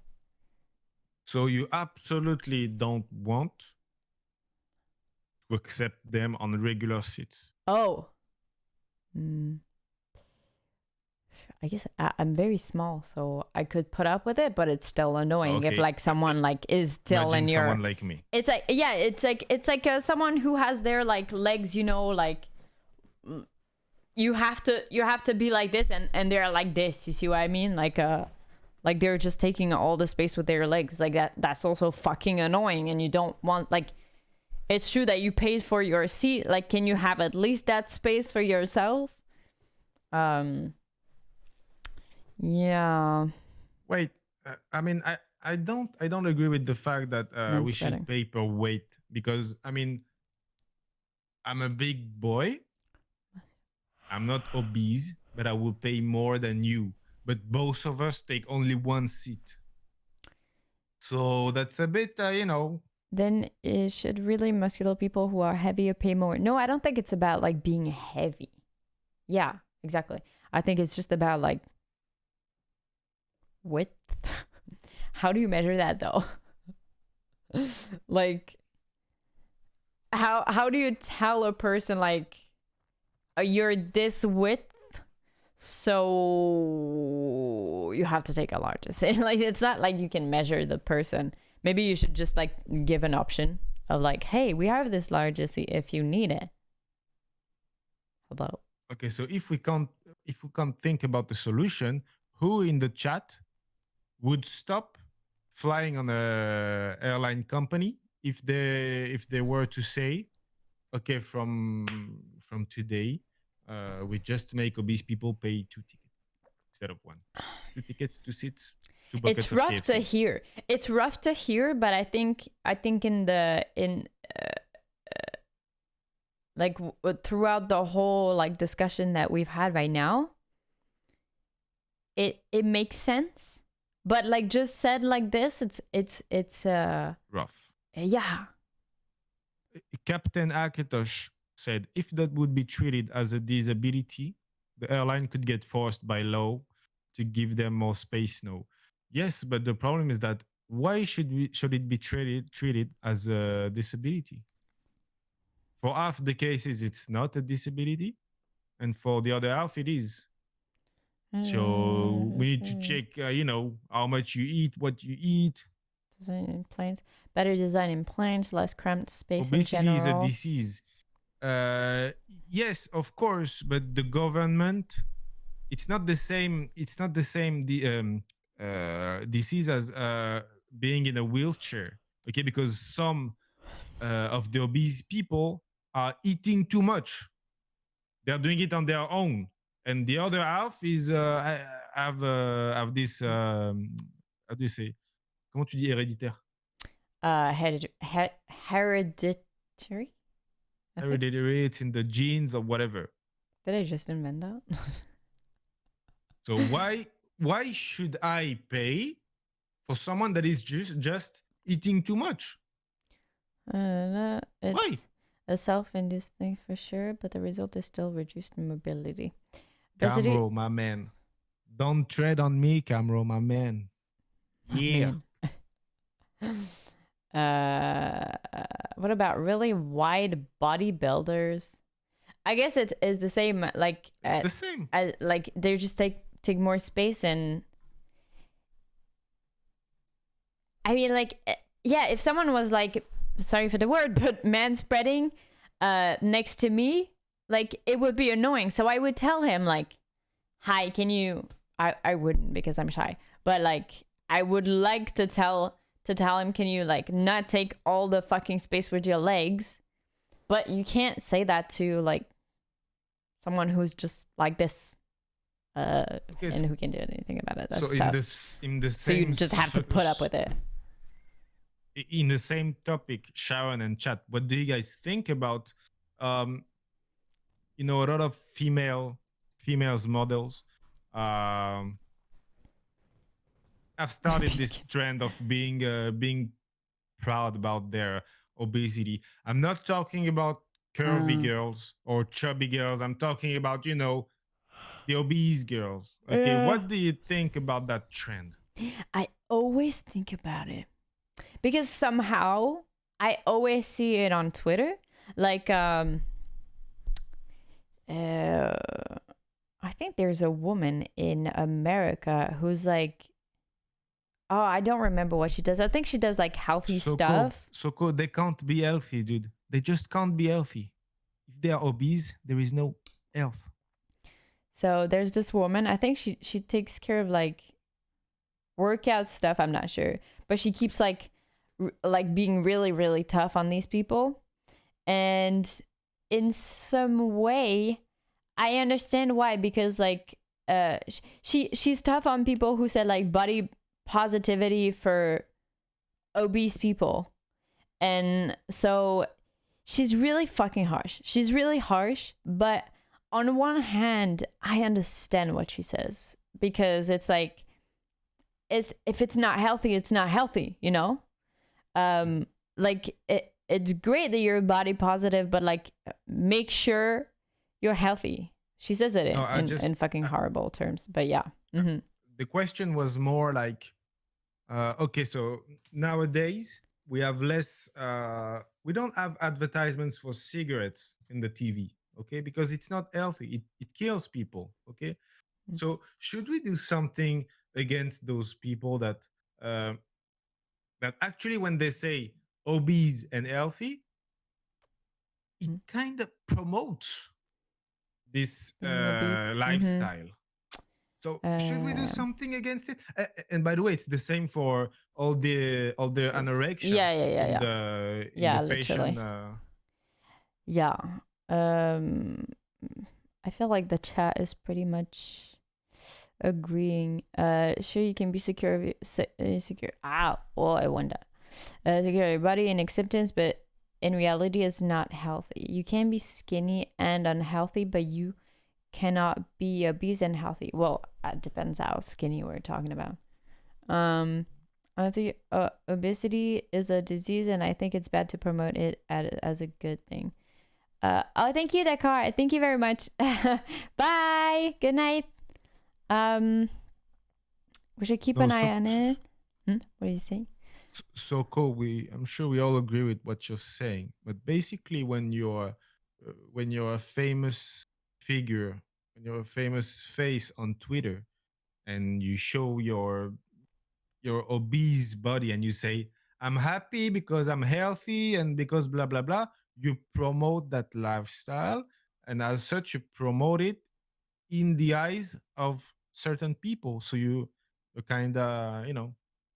So you absolutely don't want to accept them on regular seats? Oh. I guess I'm very small, so I could put up with it, but it's still annoying if, like, someone, like, is still in your... someone like me. It's like, yeah, it's like someone who has their, like, legs, you know, like, you have to be like this, and they're like this. You see what I mean? Like they're just taking all the space with their legs. Like, that's also fucking annoying, and you don't want, like, it's true that you paid for your seat. Like, can you have at least that space for yourself? Yeah. Wait, I mean, I don't agree with the fact that we should pay per weight, because, I mean, I'm a big boy. I'm not obese, but I will pay more than you. But both of us take only one seat. So that's a bit, you know. Then should really muscular people who are heavier pay more? No, I don't think it's about, like, being heavy. Yeah, exactly. I think it's just about, like, width. How do you measure that, though? Like, how do you tell a person, like, you're this width, so you have to take a larger seat? Like, it's not like you can measure the person. Maybe you should just, like, give an option of, like, hey, we have this larger seat if you need it. Hello. Okay, so if we can't think about the solution, who in the chat would stop flying on a airline company if they were to say, okay, from today, we just make obese people pay 2 tickets instead of 1. 2 tickets, 2 seats, 2 buckets of KFC. It's rough to hear. It's rough to hear, but I think throughout the whole, like, discussion that we've had right now, it makes sense. But, like, just said like this, it's rough. Yeah. Captain Akitosh said, if that would be treated as a disability, the airline could get forced by law to give them more space now. Yes, but the problem is that why should it be treated as a disability? For half the cases, it's not a disability, and for the other half, it is. So we need to check, how much you eat, what you eat. Design implants, better design implants, less cramped space Obesity in is a general. disease. Yes, of course, but the government, it's not the same. It's not the same disease as being in a wheelchair. Okay, because some of the obese people are eating too much. They're doing it on their own, and the other half is have this. How do you say? Comment tu dis héréditaire? Hereditary. Hereditary. It's in the genes or whatever. Did I just invent that? So why should I pay for someone that is just eating too much? It's Why? a self-induced thing for sure, but the result is still reduced mobility. Camro, my man. Don't tread on me, Camro, my man. Yeah. What about really wide bodybuilders? I guess it is the same. Like it's the same. Like they just take more space, and I mean, like, yeah. If someone was like, sorry for the word, but man spreading next to me, like it would be annoying. So I would tell him like, "Hi, can you?" I wouldn't because I'm shy, but like I would like to tell him, "Can you like not take all the fucking space with your legs?" But you can't say that to like someone who's just like this, and who can do anything about it. That's so tough. in the same, so you just have to put up with it. In the same topic, Sharon and Chat, what do you guys think about, a lot of females models have started this trend of being proud about their obesity. I'm not talking about curvy girls or chubby girls. I'm talking about, the obese girls. Okay, what do you think about that trend? I always think about it because somehow I always see it on Twitter. Like, I think there's a woman in America who's like, oh, I don't remember what she does. I think she does like healthy stuff. Soko, they can't be healthy, dude. They just can't be healthy. If they are obese, there is no health. So there's this woman. I think she takes care of like workout stuff. I'm not sure, but she keeps like being really, really tough on these people. And in some way, I understand why, because like she's tough on people who said like body positivity for obese people. And so she's really fucking harsh. She's really harsh, but on one hand, I understand what she says, because it's like, if it's not healthy, it's not healthy, you know? Like it's great that you're body positive, but like make sure you're healthy. She says it in fucking horrible terms, but yeah. Mm-hmm. The question was more like, okay, so nowadays we have less, we don't have advertisements for cigarettes in the TV, okay? Because it's not healthy. It kills people, okay? Mm-hmm. So should we do something against those people that actually, when they say obese and healthy, it kind of promotes this lifestyle. Mm-hmm. So should we do something against it? And by the way, it's the same for all the anorexia. Yeah. In the fashion. Yeah. I feel like the chat is pretty much agreeing. Sure, you can be secure. Secure. I wonder. Secure your body and acceptance, but in reality, it's not healthy. You can be skinny and unhealthy, but you cannot be obese and healthy. Well, it depends how skinny we're talking about. I think obesity is a disease, and I think it's bad to promote it as a good thing. Thank you, Dakar. Thank you very much. Bye. Good night. We should keep No, an eye on it. What do you say? So cool. I'm sure we all agree with what you're saying. But basically, when you're a famous figure, when you're a famous face on Twitter, and you show your obese body, and you say, "I'm happy because I'm healthy and because blah blah blah," you promote that lifestyle, and as such, you promote it in the eyes of certain people. So you're kind of,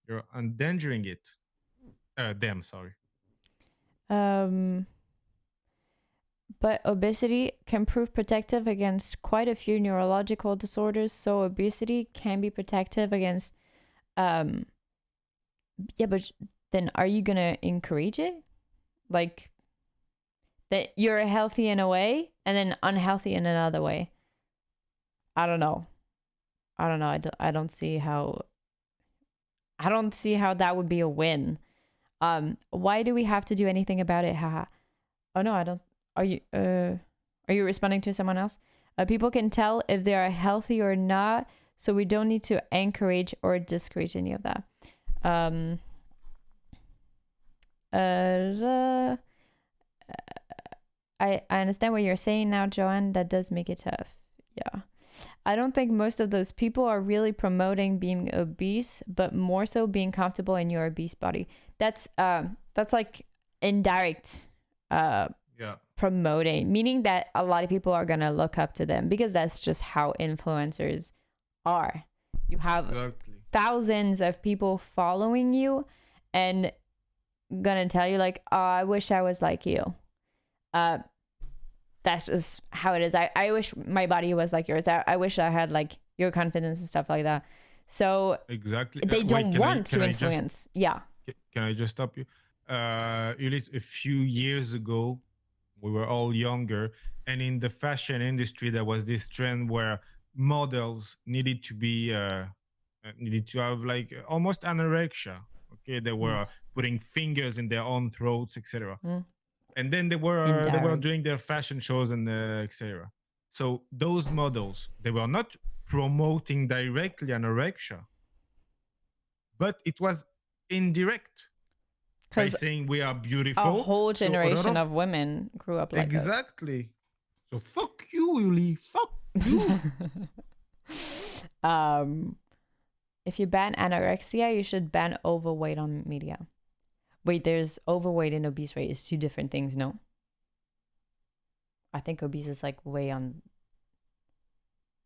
you're endangering it. Them, sorry. But obesity can prove protective against quite a few neurological disorders. So obesity can be protective against, yeah, but then are you gonna encourage it? Like that you're healthy in a way and then unhealthy in another way. I don't know. I don't see how that would be a win. Why do we have to do anything about it? Haha. Oh no, I don't. Are you responding to someone else? People can tell if they are healthy or not, so we don't need to encourage or discourage any of that. I understand what you're saying now, Joanne. That does make it tough. Yeah. I don't think most of those people are really promoting being obese, but more so being comfortable in your obese body. That's like indirect promoting, meaning that a lot of people are gonna look up to them because that's just how influencers are. You have thousands of people following you and gonna tell you like, oh, I wish I was like you. That's just how it is. I wish my body was like yours. I wish I had like your confidence and stuff like that. So exactly, they don't want to influence. Yeah. Can I just stop you? Ulysse, a few years ago, we were all younger, and in the fashion industry, there was this trend where models needed to have like almost anorexia. Okay, they were putting fingers in their own throats, etc. And then they were doing their fashion shows and etc. So those models, they were not promoting directly anorexia, but it was indirect by saying we are beautiful. A whole generation of women grew up like exactly. So fuck you, Yuli. Fuck you. If you ban anorexia, you should ban overweight on media. Wait, there's overweight and obese, right? It's two different things, no? I think obese is like way on.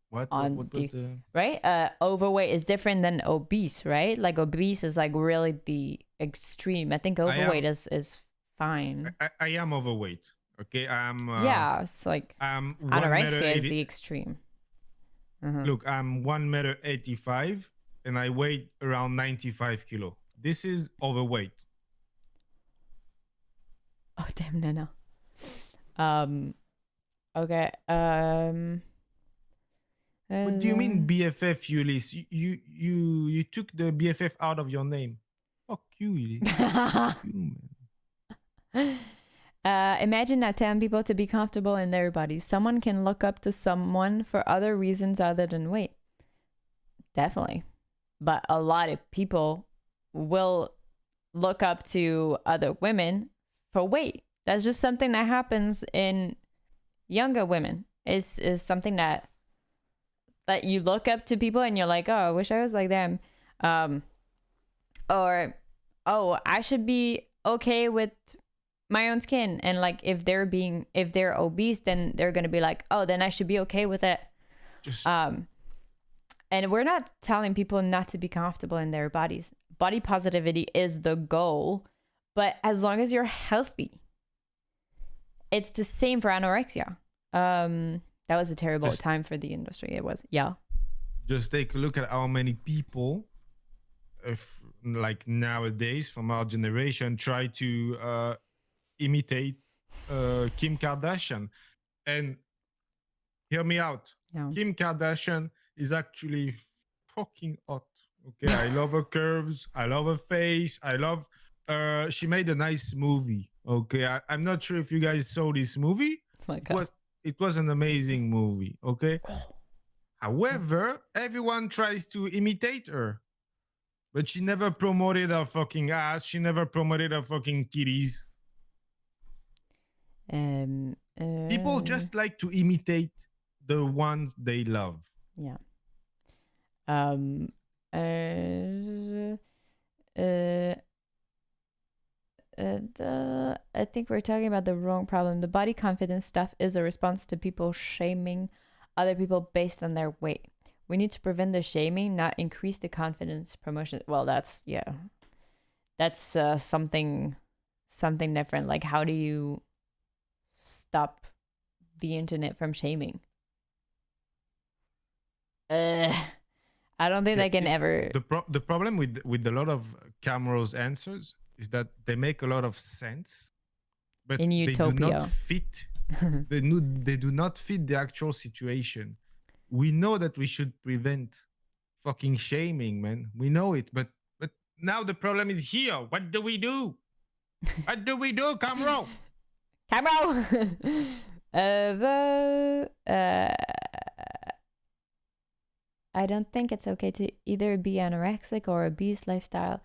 What was the right? Overweight is different than obese, right? Like obese is like really the extreme. I think overweight is fine. I am overweight. Okay, I'm. Yeah, it's like anorexia is the extreme. Look, I'm 1.85 m and I weigh around 95 kilo. This is overweight. Oh damn, no. Okay. What do you mean BFF, Ulysse? You took the BFF out of your name. Fuck you, Ulysse. Fuck you, man. Imagine not telling people to be comfortable in their bodies. Someone can look up to someone for other reasons other than weight. Definitely. But a lot of people will look up to other women for weight. That's just something that happens in younger women. Is something that you look up to people and you're like, oh, I wish I was like them. Or, oh, I should be okay with my own skin. And like, if they're obese, then they're going to be like, oh, then I should be okay with it. And we're not telling people not to be comfortable in their bodies. Body positivity is the goal. But as long as you're healthy, it's the same for anorexia. That was a terrible time for the industry. It was, yeah. Just take a look at how many people, like nowadays from our generation, try to imitate Kim Kardashian. And hear me out. Yeah. Kim Kardashian is actually fucking hot. Okay, I love her curves. I love her face. I love. She made a nice movie. Okay, I'm not sure if you guys saw this movie. Oh my God. It was an amazing movie. Okay. However, everyone tries to imitate her. But she never promoted her fucking ass. She never promoted her fucking titties. People just like to imitate the ones they love. Yeah. I think we're talking about the wrong problem. The body confidence stuff is a response to people shaming other people based on their weight. We need to prevent the shaming, not increase the confidence promotion. Well, that's something different. Like, how do you stop the internet from shaming? I don't think they can ever. The problem with a lot of Camro's answers is that they make a lot of sense, but in utopia. They do not fit. They do not fit the actual situation. We know that we should prevent fucking shaming, man. We know it, but now the problem is here. What do we do? What do we do, Camro? Camro. I don't think it's okay to either be anorexic or obese lifestyle.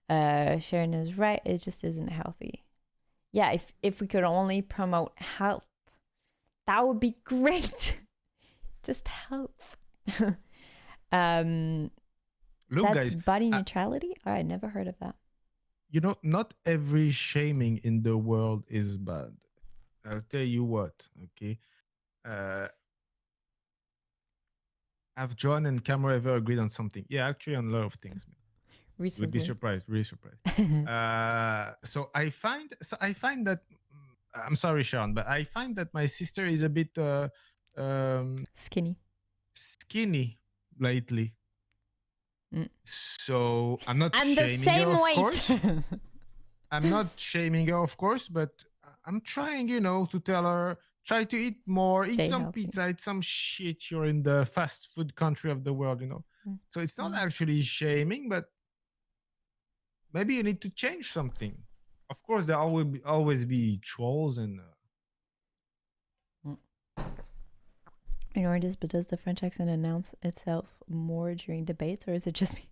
Sharon is right. It just isn't healthy. Yeah, if we could only promote health, that would be great. Just health. Look, that's guys, body neutrality? Oh, I never heard of that. You know, not every shaming in the world is bad. I'll tell you what, okay? Have John and Camera ever agreed on something? Yeah, actually on a lot of things, man. Recently. Would be surprised, really surprised. So I find that I'm sorry, Sean, but I find that my sister is a bit skinny lately. So I'm not shaming her, of course. I'm not shaming her, of course, but I'm trying, to tell her, try to eat more, eat some healthy. pizza, eat some shit. You're in the fast food country of the world, So it's not actually shaming, but maybe you need to change something. Of course, there will always be trolls and. Ignore this, but does the French accent announce itself more during debates, or is it just me?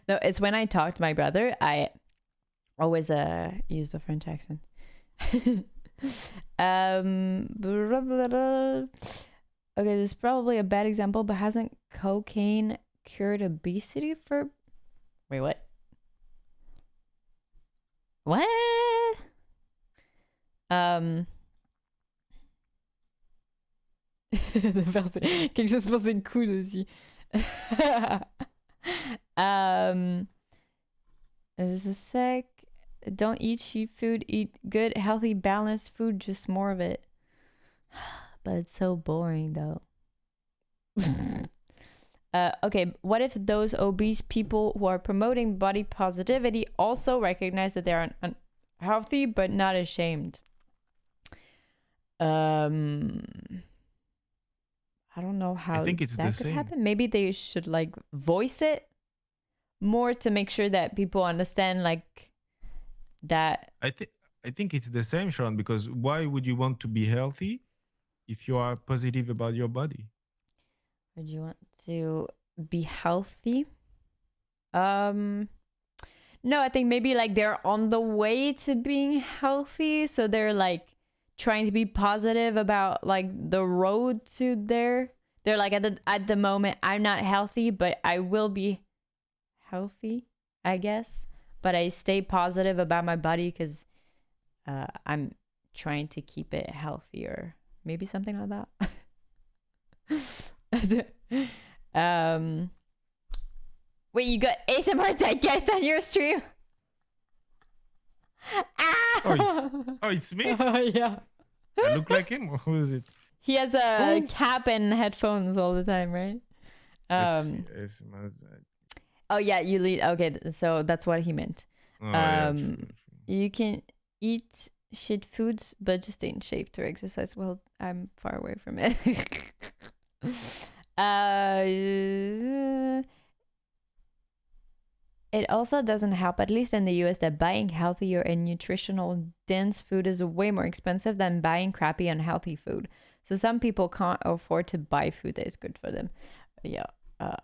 No, it's when I talk to my brother, I always use the French accent. Okay, this is probably a bad example, but hasn't cocaine cured obesity for... Wait, what? What? Quelque chose pour ses coudes aussi. Just a sec. Don't eat cheap food. Eat good, healthy, balanced food. Just more of it. But it's so boring, though. Okay, what if those obese people who are promoting body positivity also recognize that they are unhealthy but not ashamed? I don't know how I think it's that the could same. happen. Maybe they should voice it more to make sure that people understand that. I think it's the same, Sean, because why would you want to be healthy if you are positive about your body? Would you want to be healthy? No, I think maybe they're on the way to being healthy, so they're trying to be positive about the road to there. They're at the moment, I'm not healthy, but I will be healthy, I guess. But I stay positive about my body because I'm trying to keep it healthier. Maybe something like that. Wait, you got ASMR Zeitgeist on your stream? It's me? Yeah. I look like him? Or who is it? He has a cap and headphones all the time, right? Oh yeah, you lead. Okay, so that's what he meant. True. You can eat shit foods, but just stay in shape to exercise. Well, I'm far away from it. It also doesn't help, at least in the US, that buying healthier and nutritional dense food is way more expensive than buying crappy unhealthy food. So some people can't afford to buy food that is good for them. Yeah.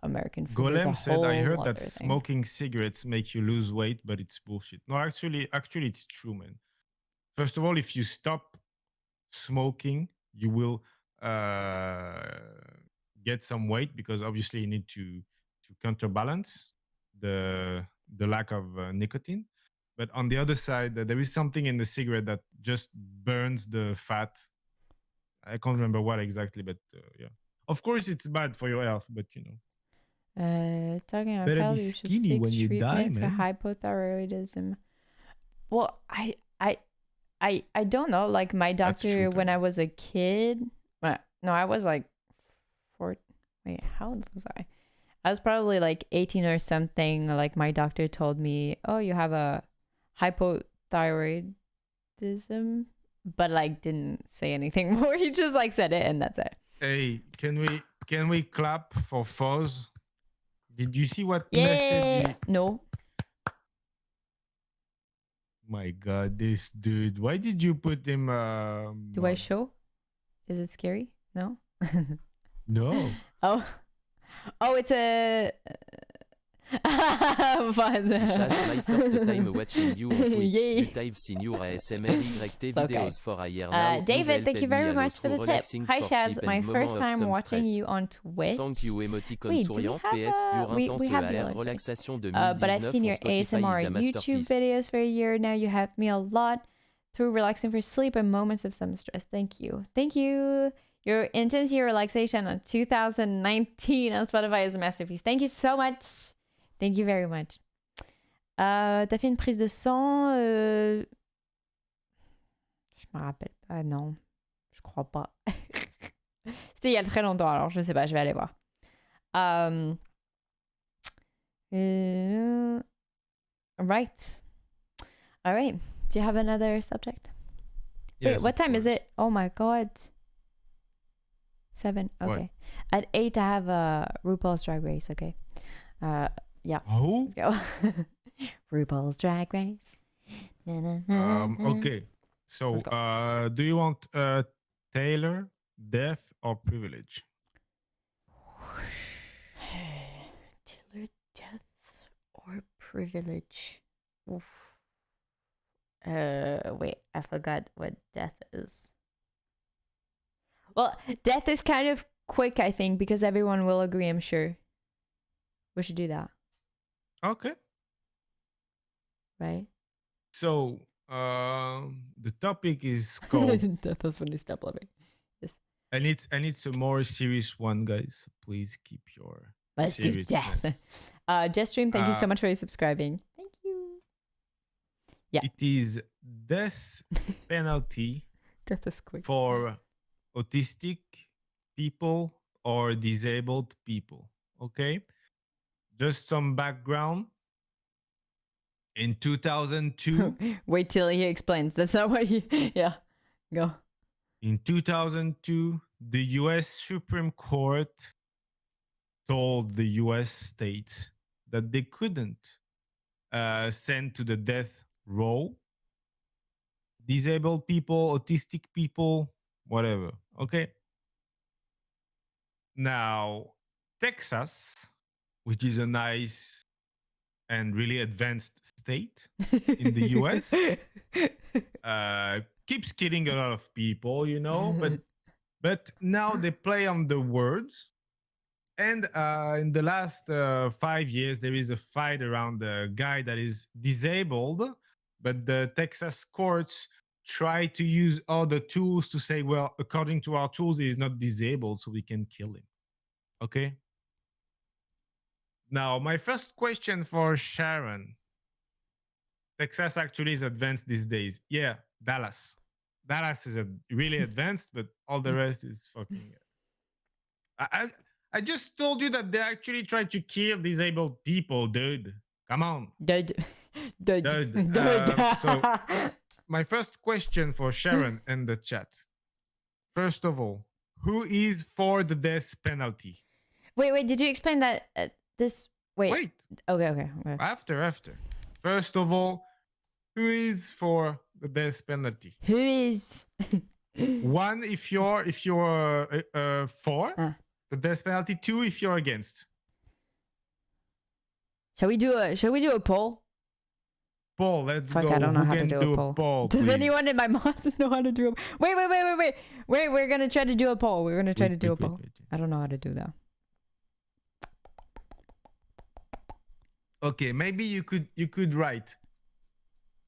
American food is a Golem said, I heard whole that other thing. smoking cigarettes make you lose weight, but it's bullshit. No, actually, it's true, man. First of all, if you stop smoking, you will get some weight because obviously you need to counterbalance the lack of nicotine. But on the other side, there is something in the cigarette that just burns the fat. I can't remember what exactly, but yeah. Of course, it's bad for your health, but you know. Talking about Better be health, you should skinny seek when you die, treatment for man. hypothyroidism. Well, I don't know. Like my doctor true, when I Camille. was a kid. No, I was like 4. Wait, how old was I? I was probably like 18 or something. Like my doctor told me, "Oh, you have a hypothyroidism," but like didn't say anything more. He just like said it and that's it. Hey, can we clap for Foz? Did you see what Yeah. message? No. My God, this dude. Why did you put him? Do I show? Is it scary? No. No. Oh, it's a. Just my first time watching you on Twitch. Yay. But I've seen your ASMR YT videos for a year now. David, Nouvelle thank you paid very me much for the also tip. relaxing Hi for Shaz, sleep my and first moment of time some watching stress. you on Twitch. Thank you emoticon Wait, do we souriant. have, PS, your we intense have the AR other relaxation de but I've 2019 seen on your Spotify ASMR is a YouTube masterpiece. videos for a year now. You helped me a lot through relaxing for sleep and moments of some stress. Thank you. Thank you. Your intense year relaxation on 2019 on Spotify is a masterpiece. Thank you so much. Thank you very much. T'as fait une prise de sang? Je me rappelle pas, non. Je crois pas. C'était il y a très longtemps, alors je sais pas, je vais aller voir. Right. All right. Do you have another subject? Yes, Wait, what of time is course. it? Oh my god. 7. Okay. What? At 8 I have a RuPaul's Drag Race, okay. Yeah. Who? Let's go. RuPaul's Drag Race. Na, na, na, na. Okay. So, Let's go. do you want Taylor, death, or privilege? Taylor, death or privilege? Oof. Wait, I forgot what death is. Well, death is kind of quick, I think, because everyone will agree, I'm sure. We should do that, Okay. right? So, the topic is called, Death is when you stop living. Yes. and it's a more serious one, guys. Please keep your Let's do death. seriousness. Jetstream, thank you so much for subscribing. Thank you. Yeah. It is death penalty Death is quick. for autistic people or disabled people. Okay, just some background. In 2002, Wait till he explains. That's not what he. Yeah, go. in 2002, the U.S. Supreme Court told the U.S. states that they couldn't send to the death row disabled people, autistic people, whatever. Okay. Now, Texas, which is a nice and really advanced state in the US, keeps killing a lot of people, you know, but now they play on the words. And in the last 5 years, there is a fight around the guy that is disabled, but the Texas courts try to use other tools to say, well, according to our tools, he's not disabled, so we can kill him. Okay? Now, my first question for Sharon. Texas actually is advanced these days. Yeah, Dallas. Dallas is really advanced, but all the rest is fucking... I just told you that they actually try to kill disabled people, dude. Come on. Dude. So, my first question for Sharon and the chat. First of all, who is for the death penalty? Wait. Did you explain that? This. Wait. Okay. After. First of all, who is for the death penalty? Who is? 1, if you're for the death penalty. 2, if you're against. Shall we do a poll? Poll, let's Fuck, go. I don't know Who how to can do a poll. Does please? anyone in my mods know how to do a Wait, we're gonna try to do a poll. We're gonna try to do a poll. I don't know how to do that. Okay, maybe you could write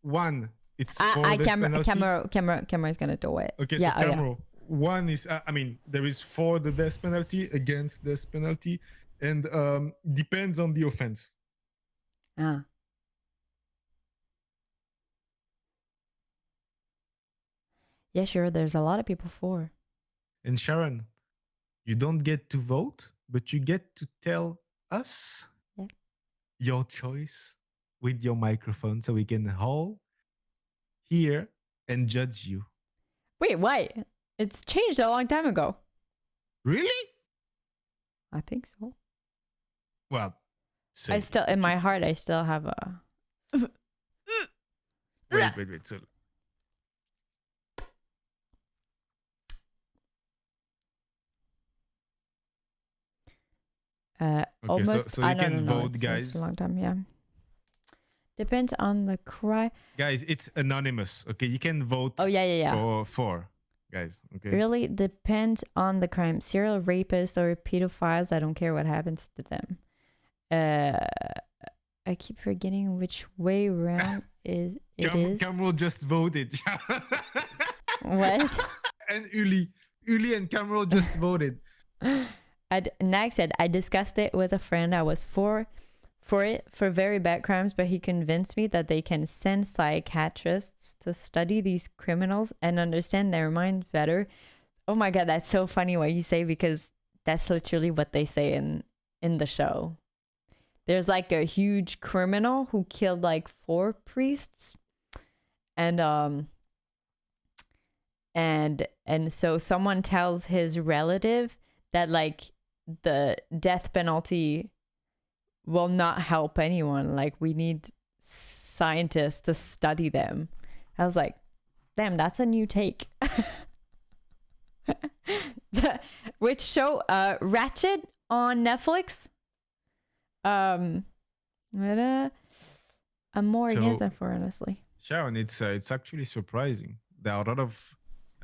one. It's for this penalty. Camera is gonna do it. Okay, so camera. One is there is for the death penalty, against death penalty, and depends on the offense. Ah. Yeah, sure. There's a lot of people for. And Sharon, you don't get to vote, but you get to tell us your choice with your microphone, so we can all hear and judge you. Wait, why? It's changed a long time ago. Really? I think so. Well, I still, in my heart, I still have a. Wait. So. Okay, almost. so you can vote, it's guys. a long time, yeah. Depends on the cry. Guys, it's anonymous. Okay, you can vote. Oh yeah. For guys. Okay. Really depends on the crime. Serial rapists or pedophiles. I don't care what happens to them. I keep forgetting which way round is it is. Cameron just voted. What? And Uli and Cameron just voted. Nag said, I discussed it with a friend. I was for very bad crimes, but he convinced me that they can send psychiatrists to study these criminals and understand their minds better. Oh my god, that's so funny what you say, because that's literally what they say in the show. There's like a huge criminal who killed like 4 priests, and so someone tells his relative that like the death penalty will not help anyone. Like, we need scientists to study them. I was like, damn, that's a new take. Which show? Ratchet on Netflix. I'm more against that for, honestly. Sharon, it's actually surprising. There are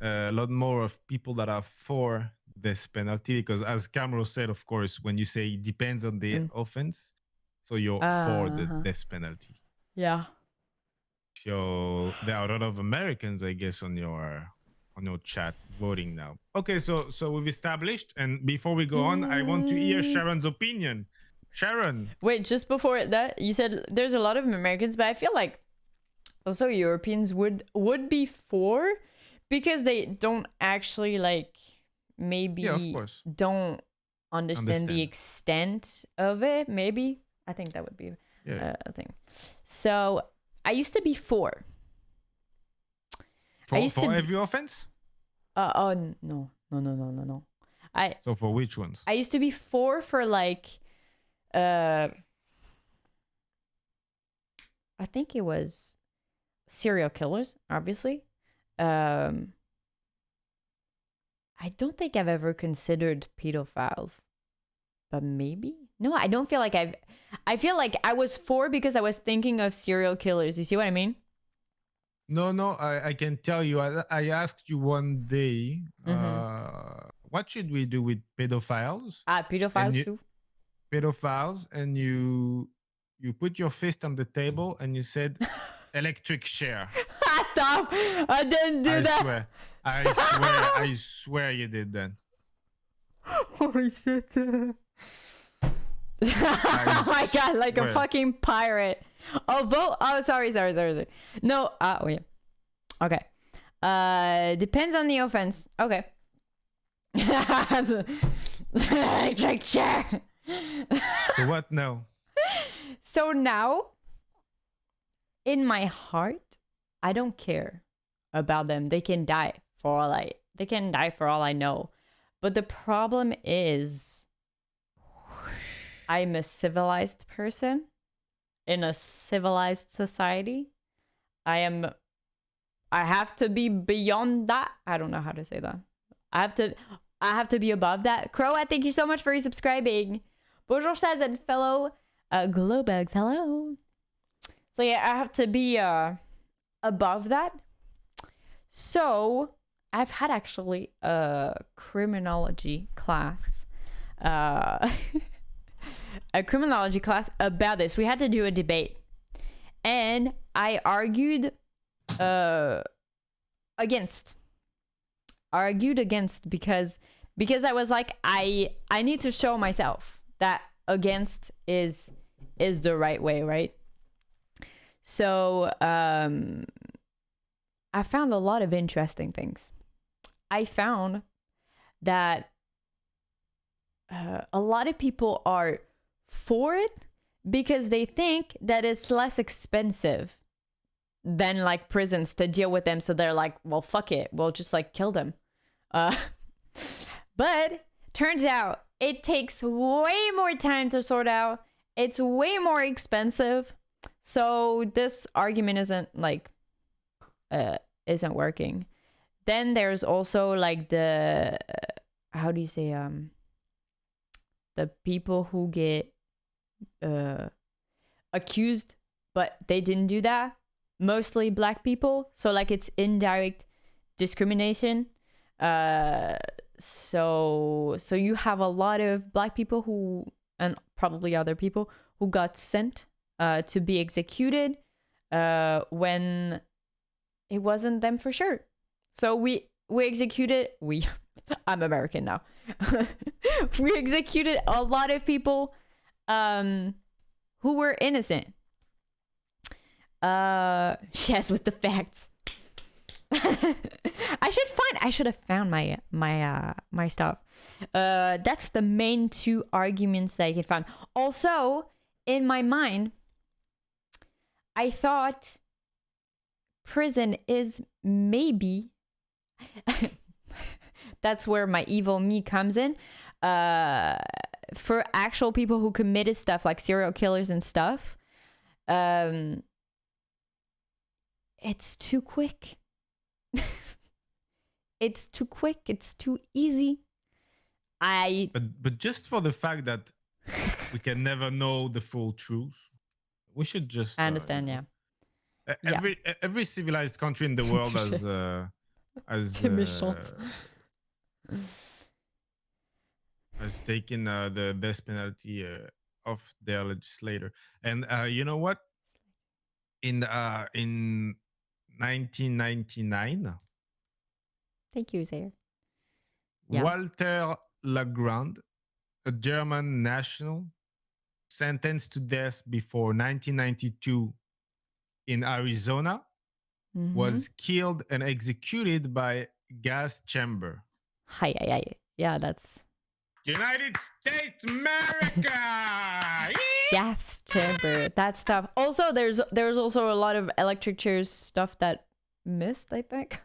a lot more of people that are for this penalty, because as Camero said, of course, when you say it depends on the offense, so you're for the death penalty. Yeah. So there are a lot of Americans, I guess, on your chat voting now. Okay, so we've established, and before we go on, I want to hear Sharon's opinion. Sharon. Wait, just before that, you said there's a lot of Americans, but I feel like also Europeans would be for, because they don't actually like maybe don't understand the extent of it. Maybe I think that would be a thing. So I used to be for every offense. No. So for which ones? I used to be for like I think it was serial killers, obviously. I don't think I've ever considered pedophiles, but maybe. No, I don't feel like I feel like I was for because I was thinking of serial killers. You see what I mean? No, I can tell you. I asked you one day, what should we do with pedophiles? Pedophiles too. Pedophiles, and you put your fist on the table and you said, "Electric chair." Stop! I didn't do that. I swear you did that. Holy shit! Oh my god, like a fucking pirate. Oh, vote. Oh, sorry. No. Wait. Okay. Depends on the offense. Okay. Electric chair. So what now? So now, in my heart, I don't care about them. They can die for all I know. But the problem is, I'm a civilized person in a civilized society. I have to be beyond that. I don't know how to say that. I have to be above that. Crow, thank you so much for resubscribing. Bonjour, Shaz and fellow Glowbugs, hello. So yeah, I have to be above that. So I've had actually a criminology class, a criminology class about this. We had to do a debate, and I argued against because I was like, I need to show myself that against is the right way, right? So I found a lot of interesting things. I found that a lot of people are for it because they think that it's less expensive than like prisons to deal with them. So they're like, well, fuck it, we'll just like kill them. But turns out it takes way more time to sort out. It's way more expensive. So this argument isn't like isn't working. Then there's also like the how do you say the people who get accused but they didn't do that, mostly black people, so like it's indirect discrimination. So you have a lot of black people who, and probably other people, who got sent to be executed when it wasn't them for sure. So we executed, I'm American now. We executed a lot of people who were innocent. Yes, with the facts. I should have found my stuff. That's the main two arguments that I could find. Also, in my mind, I thought prison is maybe that's where my evil me comes in. For actual people who committed stuff like serial killers and stuff, it's too quick. It's too quick. It's too easy. But just for the fact that we can never know the full truth, we should just. I understand. Yeah. Every civilized country in the world has taken the death penalty of their legislator. And you know what? In 1999. Thank you, Zaire. Yeah. Walter Legrand, a German national, sentenced to death before 1992 in Arizona, was killed and executed by gas chamber. Hi. Yeah, that's United States America. Gas chamber. That stuff. Also, there's also a lot of electric chairs stuff that missed, I think.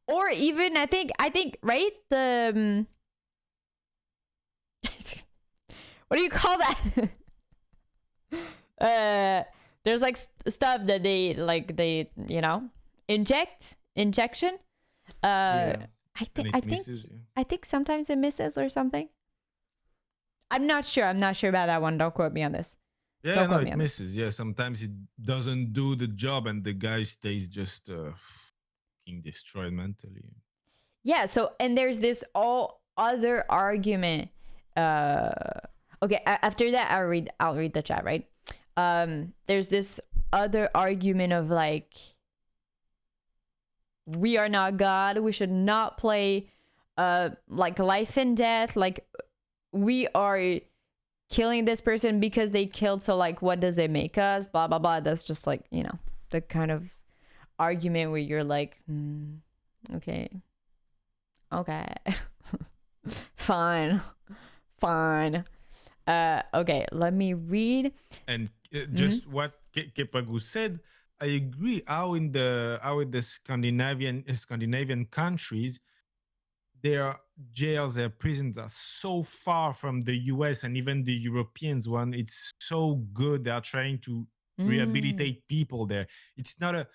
Or even I think right, the what do you call that? There's like stuff that they injection. Yeah. I think sometimes it misses or something. I'm not sure about that one. Don't quote me on this. Yeah, no, it misses. Yeah, sometimes it doesn't do the job and the guy stays just fucking destroyed mentally. Yeah, so and there's this all other argument. Okay, after that I'll read the chat, right? There's this other argument of like, we are not God, we should not play like life and death, like we are killing this person because they killed, so like what does it make us, blah blah blah. That's just like, you know, the kind of argument where you're like, okay fine. Okay, let me read. And just what Kepagu said, I agree. How in the Scandinavian countries, their jails, their prisons are so far from the US and even the Europeans one. It's so good. They are trying to rehabilitate people there. It's not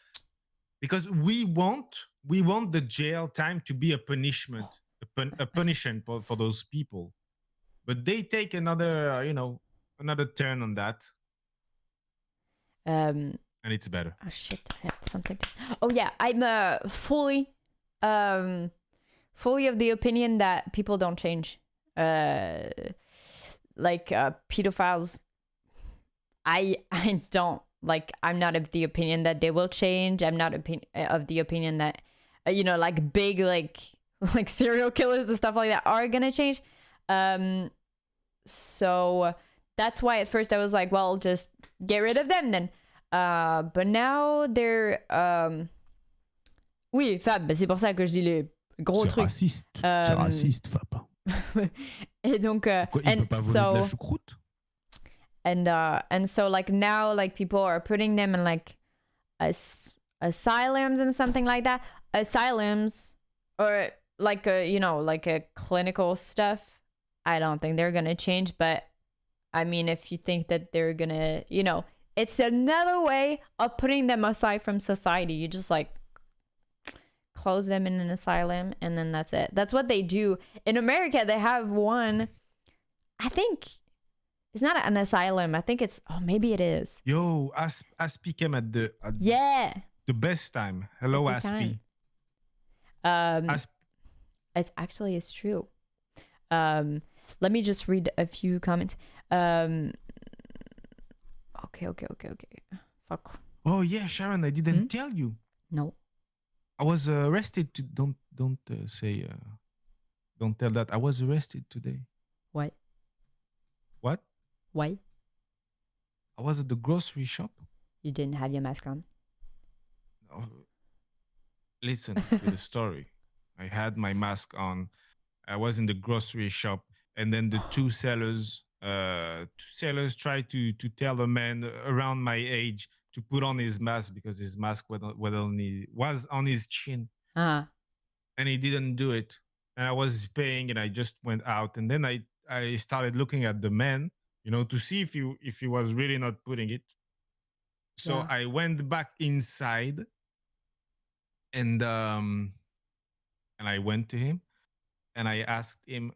because we want the jail time to be a punishment, a punishment for those people. But they take another another turn on that. And it's better. Oh shit! I had something. Oh yeah, I'm fully of the opinion that people don't change. Like pedophiles. I don't like. I'm not of the opinion that they will change. I'm not of the opinion that like big like serial killers and stuff like that are gonna change. So that's why at first I was like, well, just get rid of them then. But now they're oui, Fab, c'est pour ça que je dis les gros trucs. Raciste. C'est raciste, Fab. Et donc il peut pas voler de la choucroute? And so like now like people are putting them in like asylums and something like that. Asylums or like like a clinical stuff. I don't think they're gonna change, but I mean, if you think that they're gonna, it's another way of putting them aside from society. You just like close them in an asylum and then that's it. That's what they do. In America, they have one, I think it's not an asylum. I think it's, maybe it is. Yo, Aspie came at the best time. Hello, Aspie. It's true. Let me just read a few comments. Okay. Fuck. Oh yeah, Sharon, I didn't tell you. No. I was arrested. Don't say. Don't tell that. I was arrested today. What? What? Why? I was at the grocery shop. You didn't have your mask on. No. Listen to the story. I had my mask on. I was in the grocery shop, and then the two sellers tried to tell a man around my age to put on his mask because his mask was on his chin. Uh-huh. And he didn't do it. And I was paying, and I just went out. And then I started looking at the man, to see if he was really not putting it. So Yeah. I went back inside, and I went to him, and I asked him,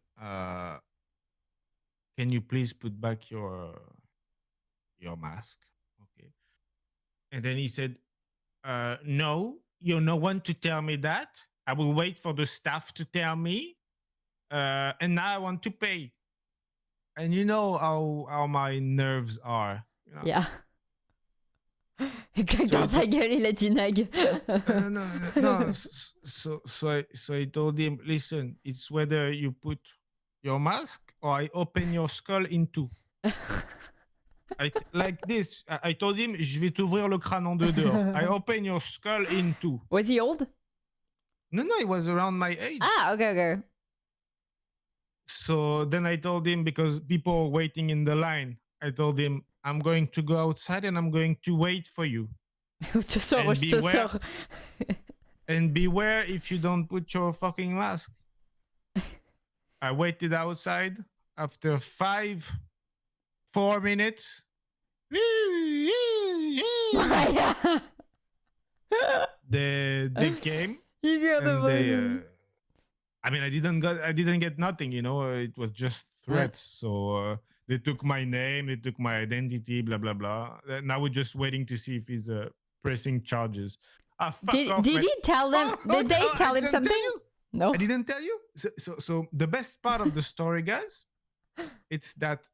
"Can you please put back your mask?" Okay. And then he said, "No, you're no one to tell me that. I will wait for the staff to tell me. And now I want to pay." And you know how my nerves are. Yeah. Dans sa gueule, il a dit nag. No. So I told him, "Listen, it's whether you put your mask or I open your skull in two." Like this. I told him, "Je vais t'ouvrir le crâne en deux dehors." I open your skull in two. Was he old? No, he was around my age. Ah, okay. So then I told him, because people were waiting in the line, I told him, "I'm going to go outside and I'm going to wait for you. And beware if you don't put your fucking mask." I waited outside. After 4 minutes, they came. You got the I mean, I didn't get nothing, it was just threats. So they took my name, they took my identity, blah blah blah. Now we're just waiting to see if he's pressing charges. Did he tell them? Did they tell him something? No, I didn't tell you. So the best part of the story, guys, it's that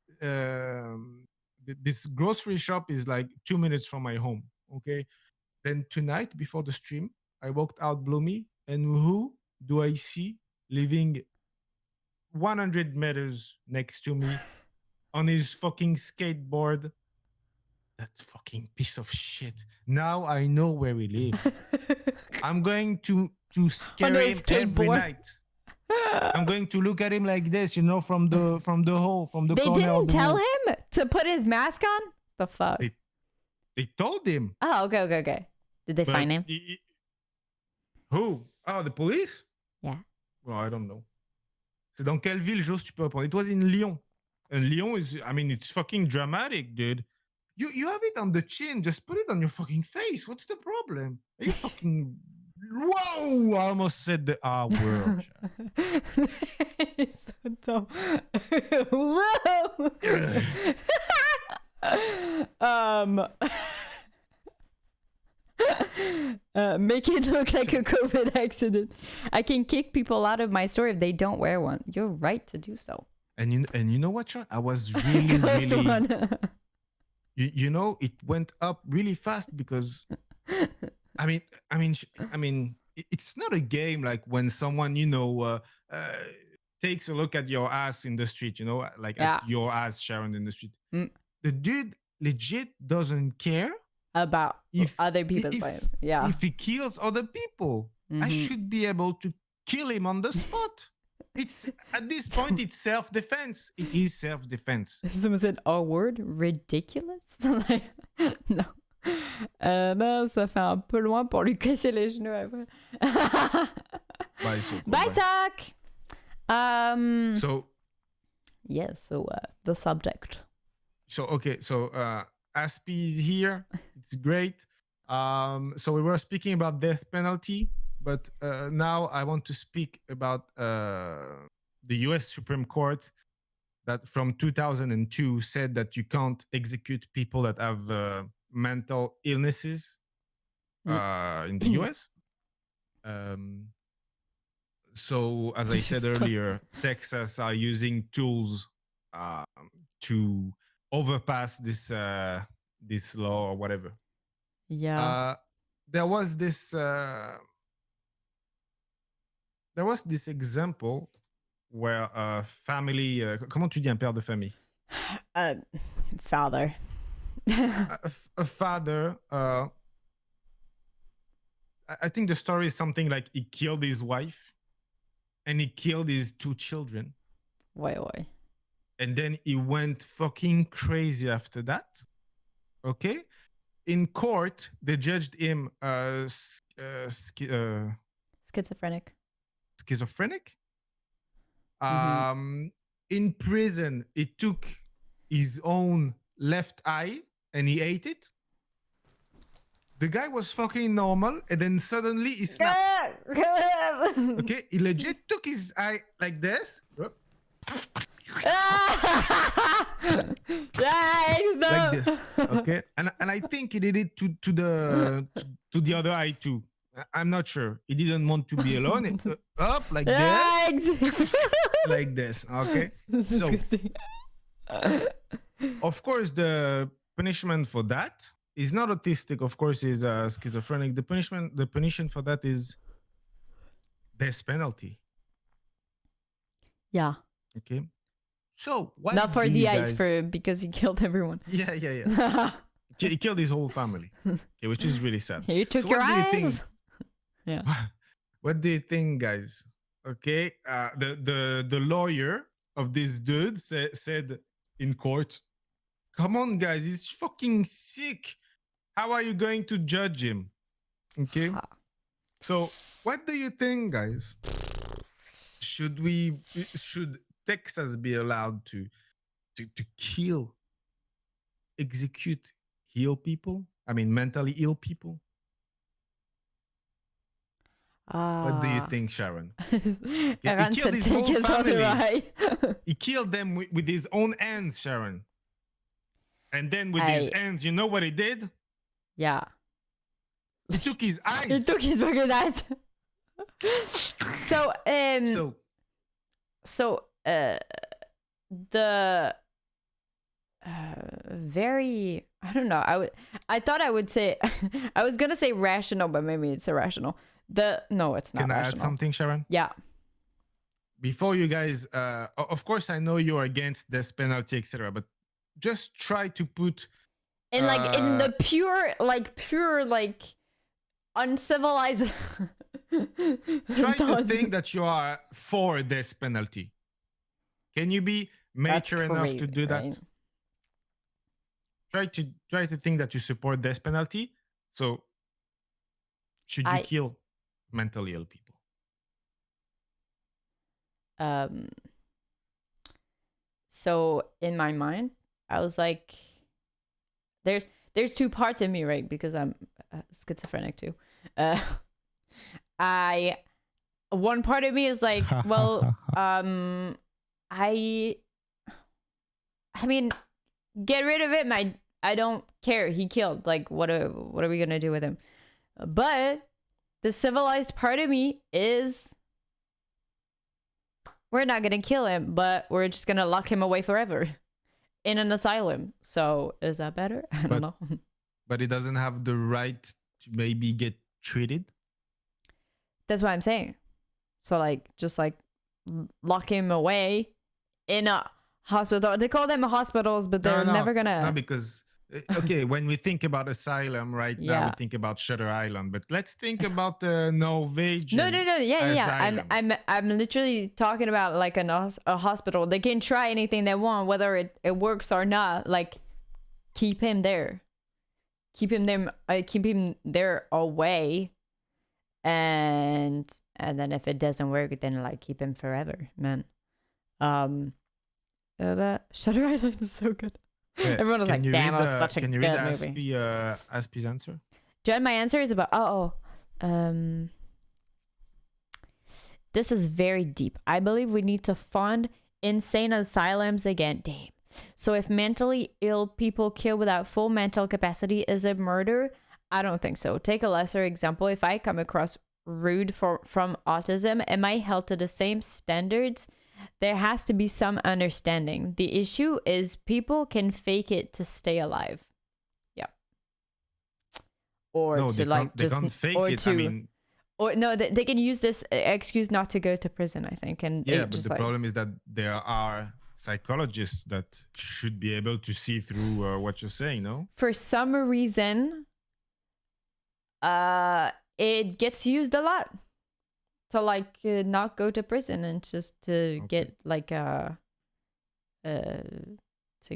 this grocery shop is like 2 minutes from my home. Okay, then tonight before the stream, I walked out Bloomy, and who do I see living 100 meters next to me on his fucking skateboard? That fucking piece of shit. Now I know where he lives. I'm going to scare him every night. I'm going to look at him like this, from the hole, from the corner. They didn't of the tell wall. him to put his mask on? The fuck? They told him. Oh, okay. Did they find him? Who? Oh, the police? Yeah. Well, I don't know. C'est dans quelle ville, Jos, tu peux répondre? It was in Lyon. And Lyon it's fucking dramatic, dude. You have it on the chin. Just put it on your fucking face. What's the problem? Are you fucking... Whoa! I almost said the R word. It's so dumb. Whoa! Make it look like a COVID accident. I can kick people out of my store if they don't wear one. You're right to do so. And you know what, Sean? I was really you know, it went up really fast because it's not a game like when someone takes a look at your ass in the street, at your ass, Sharon, in the street. The dude legit doesn't care about if other people's lives. Yeah. If he kills other people, I should be able to kill him on the spot. It's at this point, it's self-defense. It is self-defense. Someone said a word ridiculous. Like, no. Non, ça fait un peu loin pour lui casser les genoux après. Bye, so Bye, Sock. So the subject. So Aspie is here. It's great. So we were speaking about death penalty, but now I want to speak about the U.S. Supreme Court that from 2002 said that you can't execute people that have mental illnesses in the U.S. So as I said earlier, Texas are using tools to overpass this law or whatever. Yeah. There was this example where a family, comment tu dis un père de famille? Father. a father. I think the story is something like he killed his wife and he killed his 2 children. Wait. And then he went fucking crazy after that. Okay? In court, they judged him schizophrenic. Schizophrenic. In prison, he took his own left eye and he ate it. The guy was fucking normal, and then suddenly he snapped. Okay, he legit took his eye like this. Like this. Okay, and I think he did it to the other eye too. I'm not sure. He didn't want to be alone. Up like this. Like this. Okay. So, of course, the punishment for that is not autistic. Of course, is schizophrenic. The punishment for that is death penalty. Yeah. Okay. So what? Not for the eyes, because he killed everyone. Yeah. He killed his whole family. Okay, which is really sad. He took your eyes. Yeah. What do you think, guys? Okay. The lawyer of this dude said in court, "Come on, guys, he's fucking sick. How are you going to judge him?" Okay. So what do you think, guys? Should Texas be allowed to kill, execute, heal people? I mean, mentally ill people? What do you think, Sharon? Yeah, he killed his whole family. He killed them with his own hands, Sharon. And then with his hands, you know what he did? Yeah. He took his eyes. He took his fucking eyes. The very, I don't know. I thought I would say, I was gonna say rational, but maybe it's irrational. No, it's not. Can I rational. add something, Sharon? Yeah. Before you guys, of course, I know you're against death penalty, etc. But just try to put in in the pure uncivilized. Try to think that you are for death penalty. Can you be mature enough to do that? Try to think that you support death penalty. So, should you kill mentally ill people? So in my mind, I was like, there's 2 parts in me, right? Because I'm schizophrenic too. One part of me is like, well, I mean, get rid of him. I don't care. He killed. Like, what are we gonna do with him? But the civilized part of me is we're not gonna kill him, but we're just gonna lock him away forever in an asylum. So is that better? I don't know. But he doesn't have the right to maybe get treated. That's what I'm saying. So like, just like lock him away in a hospital. They call them hospitals, but they're never gonna. No, because okay, when we think about asylum right now, we think about Shutter Island. But let's think about the Norwegian. No. Yeah. Asylum. I'm literally talking about like a hospital. They can try anything they want, whether it works or not. Like, keep him there. Keep him there away, and then if it doesn't work, then like keep him forever, man. Shutter Island is so good. Everyone was like, "Damn, that was such a good movie." Can you read Aspie's answer? John, my answer is about this is very deep. I believe we need to fund insane asylums again. Damn. So if mentally ill people kill without full mental capacity is a murder, I don't think so. Take a lesser example. If I come across rude from autism, am I held to the same standards? There has to be some understanding. The issue is people can fake it to stay alive. Yeah. Or no, to they like they can't fake it. To, I mean, or no, they can use this excuse not to go to prison, I think. And yeah, but the problem is that there are psychologists that should be able to see through what you're saying, no? For some reason, it gets used a lot to like not go to prison and just to get like to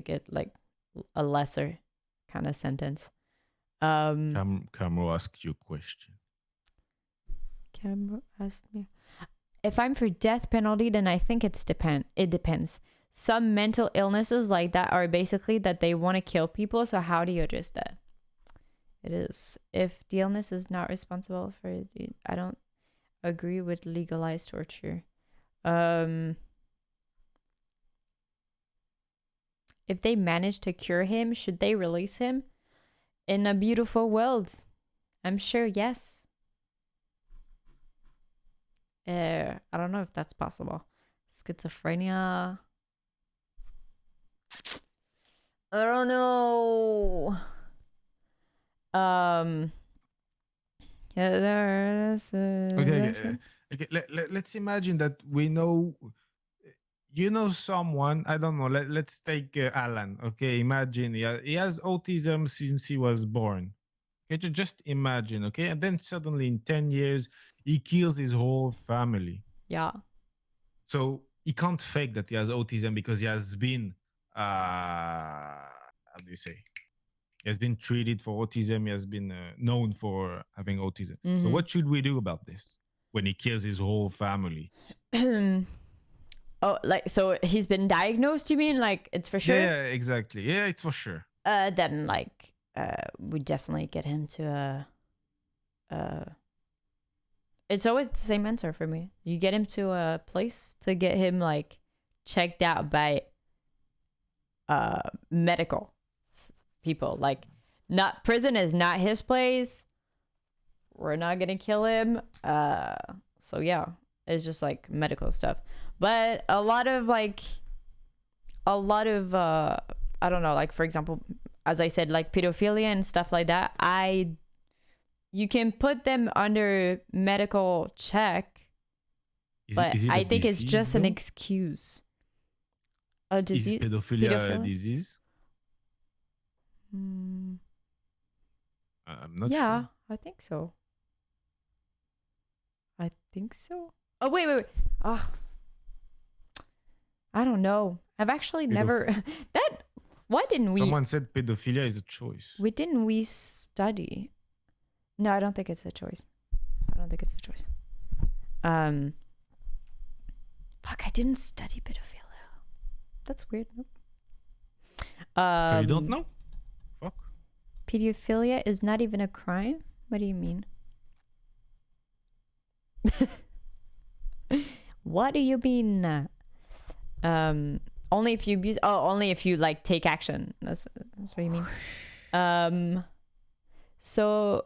get like a lesser kind of sentence. Camo asked you a question. Camo asked me if I'm for death penalty, then I think it depends. Some mental illnesses like that are basically that they want to kill people. So how do you address that? It is. If the illness is not responsible for it, I don't agree with legalized torture. If they manage to cure him, should they release him? In a beautiful world, I'm sure yes. I don't know if that's possible. Schizophrenia. I don't know. Okay. Let's imagine that we know, you know, someone. I don't know. Let's take Alan. Okay, imagine he has autism since he was born. Okay, just imagine. Okay, and then suddenly in 10 years he kills his whole family. Yeah. So he can't fake that he has autism because he has been how do you say? He has been treated for autism. He has been known for having autism. Mm-hmm. So what should we do about this when he kills his whole family? Oh, like, so he's been diagnosed, you mean? Like, it's for sure? Yeah, exactly. Yeah, it's for sure. Then, like, we definitely get him to it's always the same answer for me. You get him to a place to get him, like, checked out by medical people. Like, not prison is not his place. We're not gonna kill him. So yeah, it's just like medical stuff. But a lot of I don't know, like, for example, as I said, like pedophilia and stuff like that, you can put them under medical check, but I think it's just an excuse. A disease? Is pedophilia a disease? I'm not sure. Yeah, I think so. Oh, wait. Oh, I don't know. I've actually never... Why didn't we... Someone said pedophilia is a choice. Didn't we study? No, I don't think it's a choice. Fuck, I didn't study pedophilia. That's weird. Nope. So you don't know? Fuck. Pedophilia is not even a crime? What do you mean? What do you mean? Only if you abuse... Oh, only if you, like, take action. That's what you mean. So...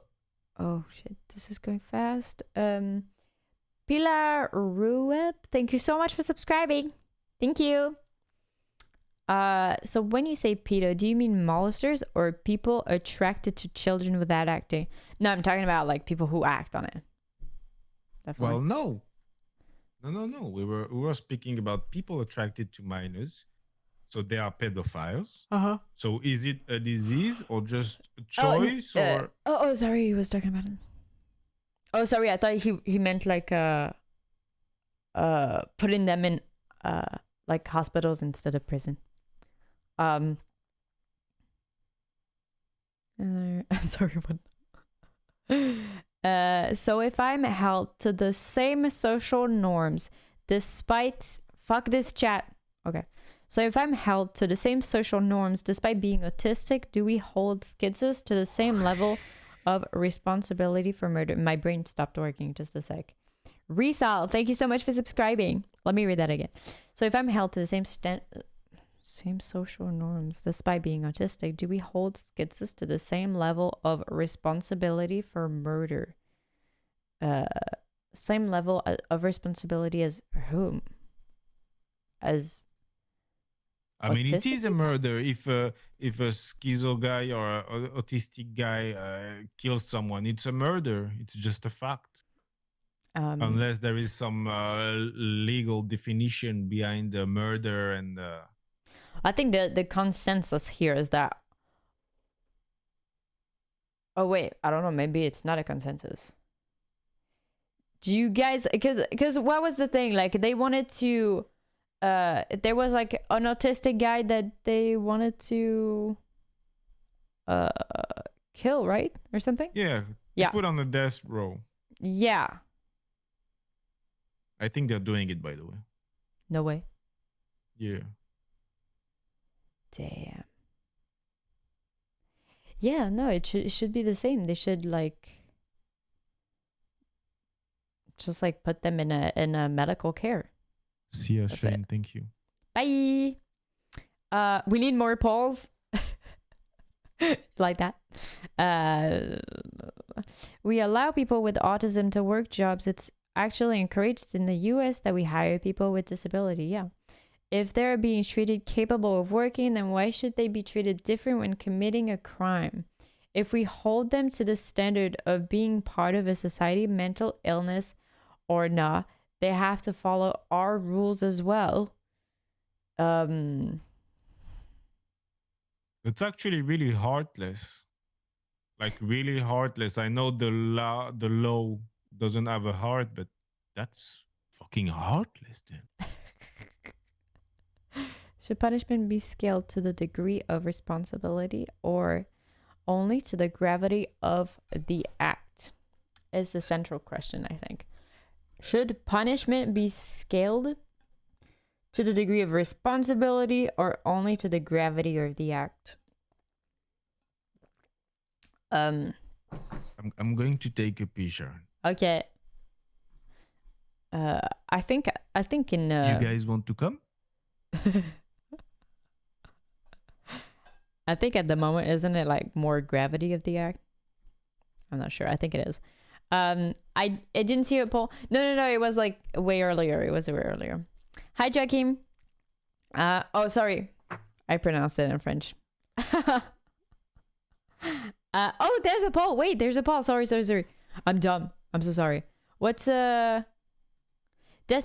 Oh shit, this is going fast. Pilar Rueb, thank you so much for subscribing. Thank you. So when you say pedo, do you mean molesters or people attracted to children without acting? No, I'm talking about like people who act on it. Definitely. Well, no. No. We were speaking about people attracted to minors. So they are pedophiles. Uh-huh. So is it a disease or just a choice or sorry, he was talking about it. Oh, sorry, I thought he meant like putting them in like hospitals instead of prison. I'm sorry, what? So if I'm held to the same social norms despite fuck this chat. Okay. So if I'm held to the same social norms despite being autistic, do we hold schizos to the same level of responsibility for murder? My brain stopped working just a sec. Resal, thank you so much for subscribing. Let me read that again. So if I'm held to the same social norms despite being autistic, do we hold schizos to the same level of responsibility for murder? Same level of responsibility as whom? As I mean, it autistic is a people? murder if a schizo guy or an autistic guy kills someone. It's a murder. It's just a fact. Unless there is some legal definition behind the murder and. I think the consensus here is that. Oh wait, I don't know. Maybe it's not a consensus. Do you guys? Because what was the thing? Like they wanted to. There was like an autistic guy that they wanted to kill, right? Or something? Yeah. Yeah. Put on the death row. Yeah. I think they're doing it, by the way. No way. Yeah. Damn. Yeah, no, it should be the same. They should like just like put them in a medical care. See ya, Shane. Thank you. Bye. We need more polls. Like that. We allow people with autism to work jobs. It's actually encouraged in the US that we hire people with disability. Yeah. If they're being treated capable of working, then why should they be treated different when committing a crime? If we hold them to the standard of being part of a society, mental illness or not, they have to follow our rules as well. It's actually really heartless. Like really heartless. I know the law doesn't have a heart, but that's fucking heartless then. Should punishment be scaled to the degree of responsibility or only to the gravity of the act? Is the central question, I think. Should punishment be scaled to the degree of responsibility or only to the gravity of the act? I'm going to take a picture. Okay. I think in You guys want to come? I think at the moment, isn't it like more gravity of the act? I'm not sure. I think it is. I didn't see it, Paul. No. It was like way earlier. It was way earlier. Hi, Joachim. Oh, sorry. I pronounced it in French. Oh, there's a poll. Wait, there's a poll. Sorry. I'm dumb. I'm so sorry. What's death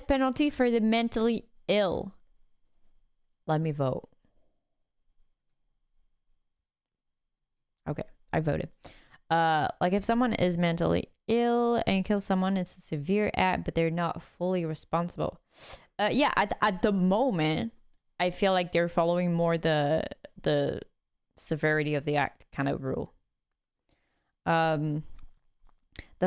penalty for the mentally ill? Let me vote. Okay, I voted. Like if someone is mentally ill and kills someone, it's a severe act, but they're not fully responsible. Yeah, at the moment, I feel like they're following more the severity of the act kind of rule. The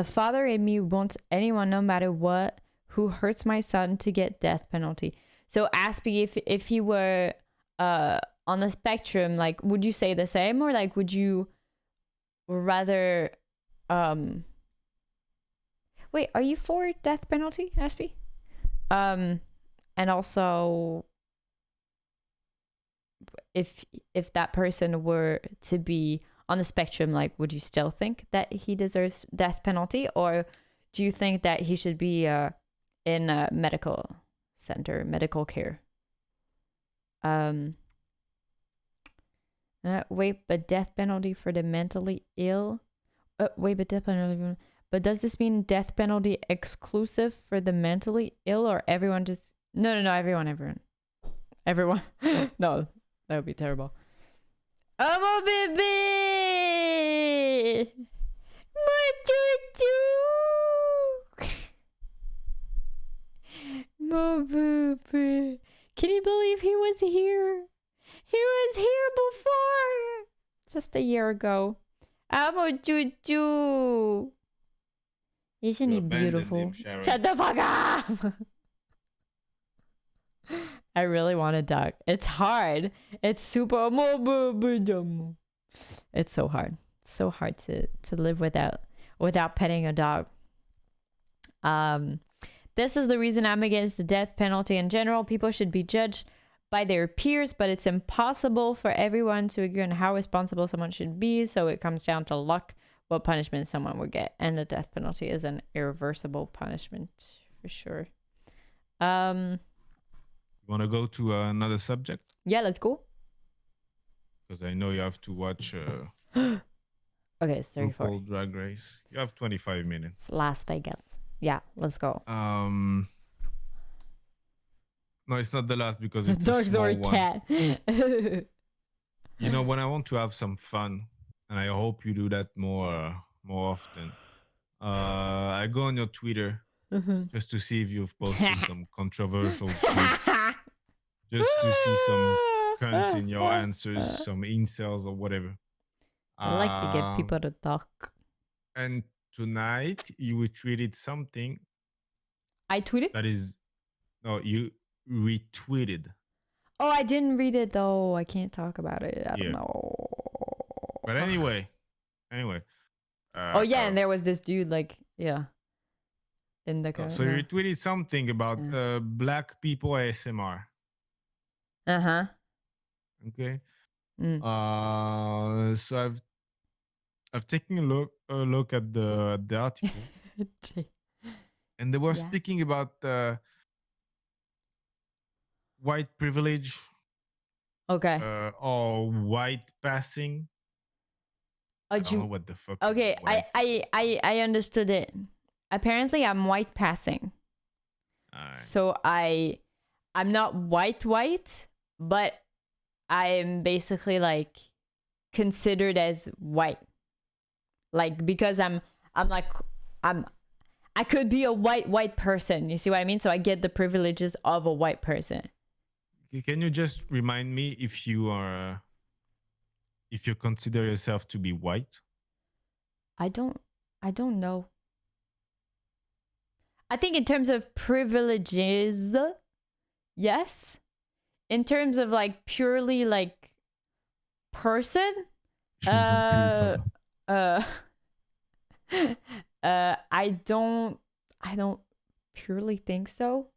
father in me wants anyone, no matter what, who hurts my son to get death penalty. So Aspie, if he were on the spectrum, like, would you say the same, or like, would you rather wait, are you for death penalty, Aspie? And also, if that person were to be on the spectrum, like, would you still think that he deserves death penalty, or do you think that he should be in a medical center, medical care? Wait, but death penalty for the mentally ill? Wait, but death penalty. But does this mean death penalty exclusive for the mentally ill, or everyone just... No, everyone. No, that would be terrible. Oh, baby! My choo-choo! My baby. Can you believe he was here? He was here before! Just a year ago. I'm choo-choo! Isn't he beautiful? Shut the fuck up! I really want a dog. It's hard. It's super... It's so hard. So hard to live without petting a dog. This is the reason I'm against the death penalty in general. People should be judged by their peers, but it's impossible for everyone to agree on how responsible someone should be, so it comes down to luck what punishment someone would get, and the death penalty is an irreversible punishment for sure. Want to go to another subject? Yeah, let's go. Because I know you have to watch Okay, it's 34. RuPaul Drag Race. You have 25 minutes. It's Las Vegas. Yeah, let's go. No, it's not the last because it's a Dogs small or a one. cat. You know, when I want to have some fun, and I hope you do that more often, I go on your Twitter just to see if you've posted some controversial tweets, just to see some cunts in your answers, some incels or whatever. I like to get people to talk. And tonight you retweeted something. I tweeted? That is, no, you retweeted. Oh, I didn't read it though. I can't talk about it. I don't know. But anyway. Oh yeah, and there was this dude like, yeah. In the so you retweeted something about black people ASMR. Uh-huh. Okay. So I've taken a look at the article. And they were speaking about white privilege. Okay. Or white passing. I don't know what the fuck. Okay, I understood it. Apparently I'm white passing. Right. So I'm not white, but I'm basically like considered as white. Like, because I could be a white person. You see what I mean? So I get the privileges of a white person. Can you just remind me if you consider yourself to be white? I don't know. I think in terms of privileges, yes. In terms of like purely like person, I don't purely think so.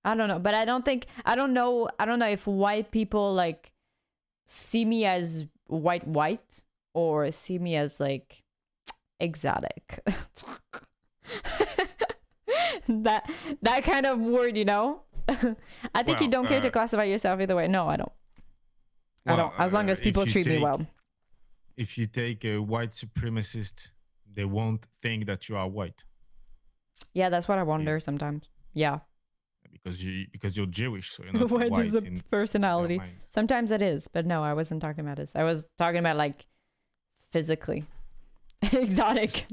I don't know, but I don't know if white people like see me as white or see me as like exotic. that kind of word, you know. I think you don't care to classify yourself either way. No, I don't. I don't. As long as people treat me well. If you take a white supremacist, they won't think that you are white. Yeah, that's what I wonder sometimes. Yeah. Because you're Jewish, so you're not white white is a personality. Sometimes it is, but no, I wasn't talking about this. I was talking about like physically exotic.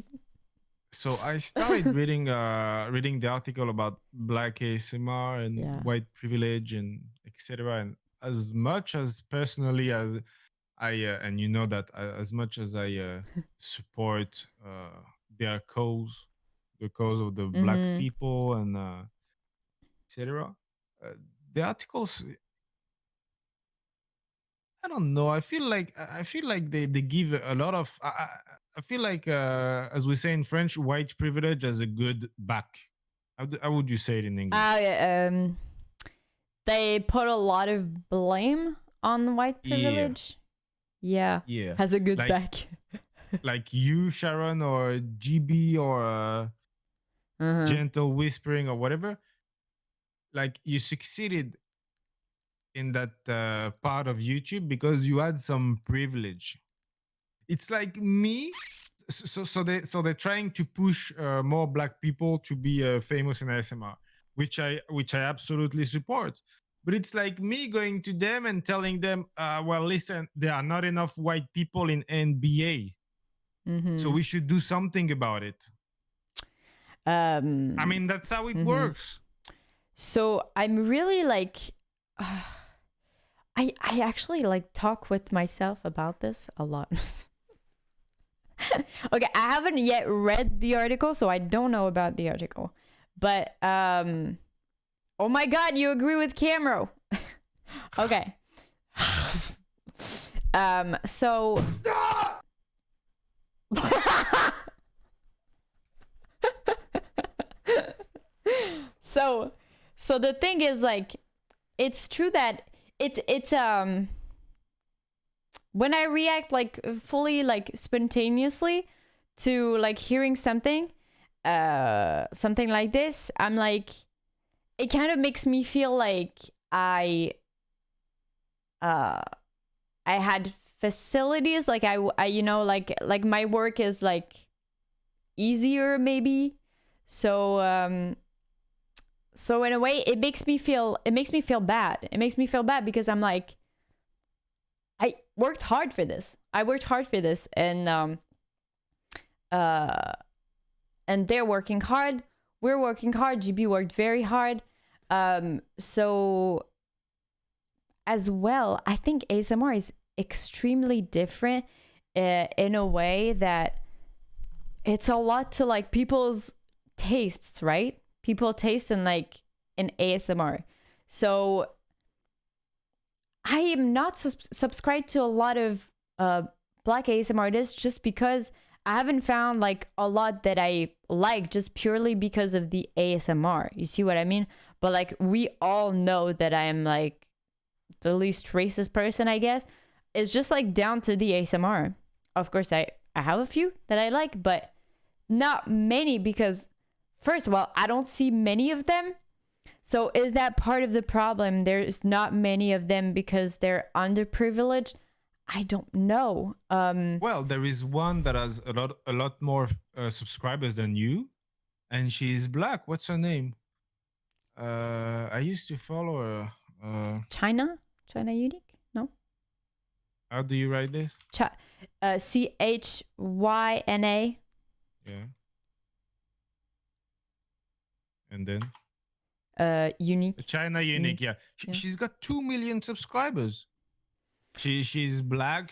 So I started reading the article about black ASMR and white privilege and etc. And as much as personally as I and you know that as much as I support their cause, the cause of the black people and etc. The articles, I don't know. I feel like they give a lot of. I feel like, as we say in French, white privilege has a good back. How would you say it in English? They put a lot of blame on white privilege. Yeah. Has a good back. Like you, Sharon, or GB, or Gentle Whispering, or whatever. Like you succeeded in that part of YouTube because you had some privilege. It's like me. So they're trying to push more black people to be famous in ASMR, which I absolutely support. But it's like me going to them and telling them, well, listen, there are not enough white people in NBA, so we should do something about it. I mean, that's how it works. So I'm really like, I actually like talk with myself about this a lot. Okay, I haven't yet read the article, so I don't know about the article. But oh my god, you agree with Camero. Okay. So so the thing is, like, it's true that it's when I react like fully, like spontaneously to like hearing something like this, I'm like, it kind of makes me feel like I had facilities, like I you know, like my work is like easier maybe. So so in a way it makes me feel bad. It makes me feel bad because I'm like, I worked hard for this. And they're working hard. We're working hard. GB worked very hard. So as well, I think ASMR is extremely different in a way that it's a lot to like people's tastes, right? People taste in like in ASMR. So I am not subscribed to a lot of black ASMR artists just because I haven't found like a lot that I like just purely because of the ASMR. You see what I mean? But like we all know that I am like the least racist person, I guess. It's just like down to the ASMR. Of course, I have a few that I like, but not many because first of all, I don't see many of them. So is that part of the problem? There's not many of them because they're underprivileged? I don't know. Well, there is one that has a lot more subscribers than you, and she's black. What's her name? I used to follow her. China Unique? No. How do you write this? CHYNA. Yeah. And then? Unique. China Unique, yeah. She's got 2 million subscribers. She's black.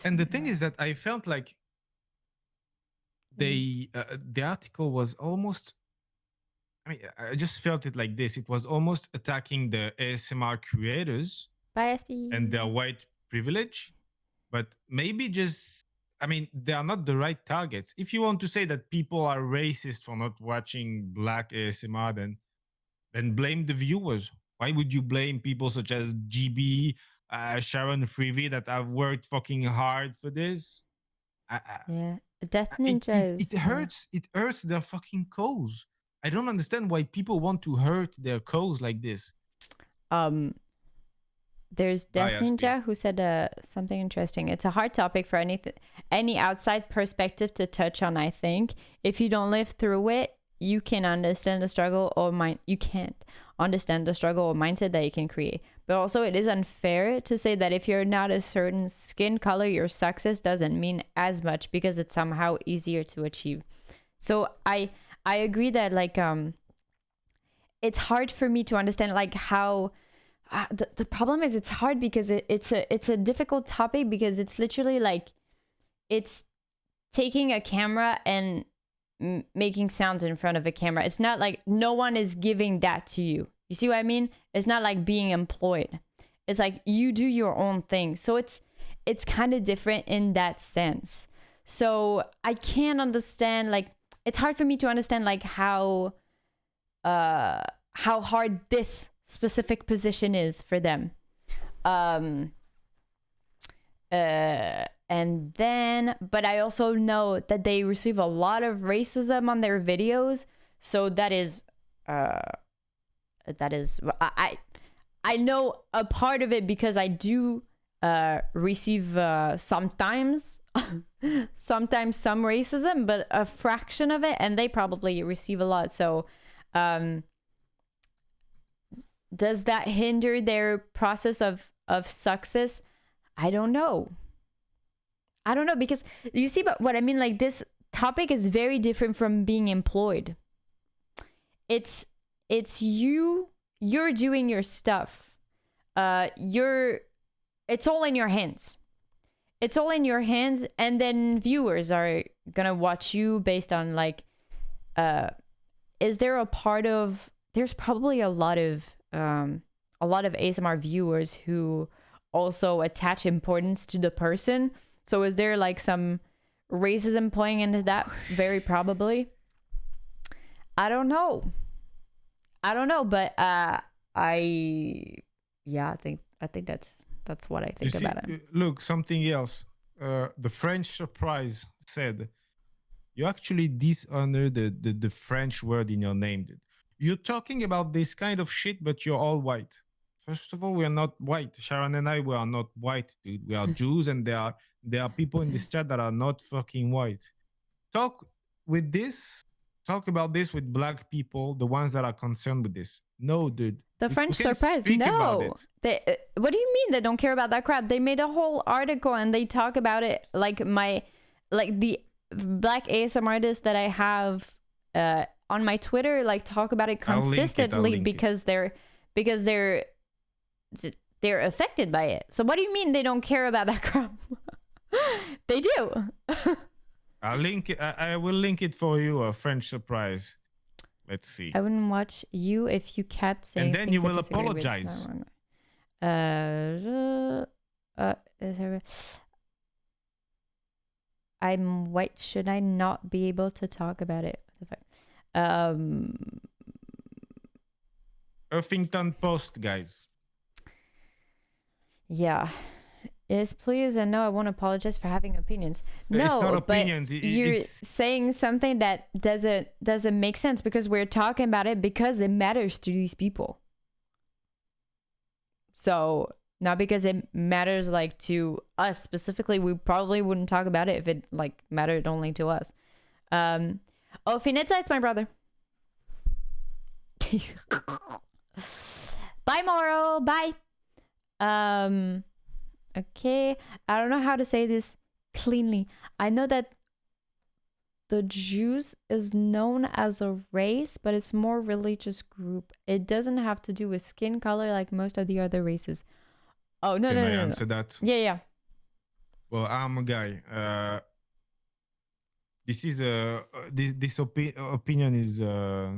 And the thing is that I felt like the article was almost, I mean, I just felt it like this. It was almost attacking the ASMR creators and their white privilege, but maybe just, I mean, they are not the right targets. If you want to say that people are racist for not watching black ASMR, then blame the viewers. Why would you blame people such as GB, Sharon Freevey that have worked fucking hard for this? Yeah, Death Ninjas. It hurts. It hurts their fucking cause. I don't understand why people want to hurt their cause like this. There's Death Ninja who said something interesting. It's a hard topic for any outside perspective to touch on, I think. If you don't live through it, you can understand the struggle or you can't understand the struggle or mindset that you can create. But also it is unfair to say that if you're not a certain skin color, your success doesn't mean as much because it's somehow easier to achieve. So I agree that like it's hard for me to understand like how the problem is it's hard because it's a difficult topic because it's literally like it's taking a camera and making sounds in front of a camera. It's not like no one is giving that to you. You see what I mean? It's not like being employed. It's like you do your own thing. So it's kind of different in that sense. So I can't understand, like, it's hard for me to understand like how hard this specific position is for them. And then, but I also know that they receive a lot of racism on their videos. So that is I know a part of it because I do receive sometimes sometimes some racism, but a fraction of it, and they probably receive a lot. So does that hinder their process of success? I don't know because you see, but what I mean, like, this topic is very different from being employed. It's you're doing your stuff. It's all in your hands. It's all in your hands, and then viewers are gonna watch you based on, like, is there a part of, there's probably a lot of ASMR viewers who also attach importance to the person. So is there like some racism playing into that? Very probably. I don't know, but I think that's what I think about it. Look, something else. The French surprise said, you actually dishonor the French word in your name, dude. You're talking about this kind of shit, but you're all white. First of all, we are not white. Sharon and I, we are not white, dude. We are Jews, and there are people in this chat that are not fucking white. Talk about this with black people, the ones that are concerned with this. No, dude. The French surprise. No. What do you mean they don't care about that crap? They made a whole article and they talk about it, like the black ASMR artists that I have on my Twitter, like, talk about it consistently because they're affected by it. So what do you mean they don't care about that crap? They do. I will link it for you, a French surprise. Let's see. I wouldn't watch you if you kept saying, and then you will apologize. I'm white. Should I not be able to talk about it? Huffington Post, guys. Yeah. Yes, please. And no, I won't apologize for having opinions. No, it's not opinions. You're saying something that doesn't make sense, because we're talking about it because it matters to these people. So not because it matters, like, to us specifically. We probably wouldn't talk about it if it, like, mattered only to us. Oh, Finetta, it's my brother. Bye, Moro. Bye. Okay, I don't know how to say this cleanly. I know that the Jews is known as a race, but it's more religious group. It doesn't have to do with skin color like most of the other races. Oh, no, Can no, I no, answer no. that? Yeah. Well, I'm a guy. This opinion is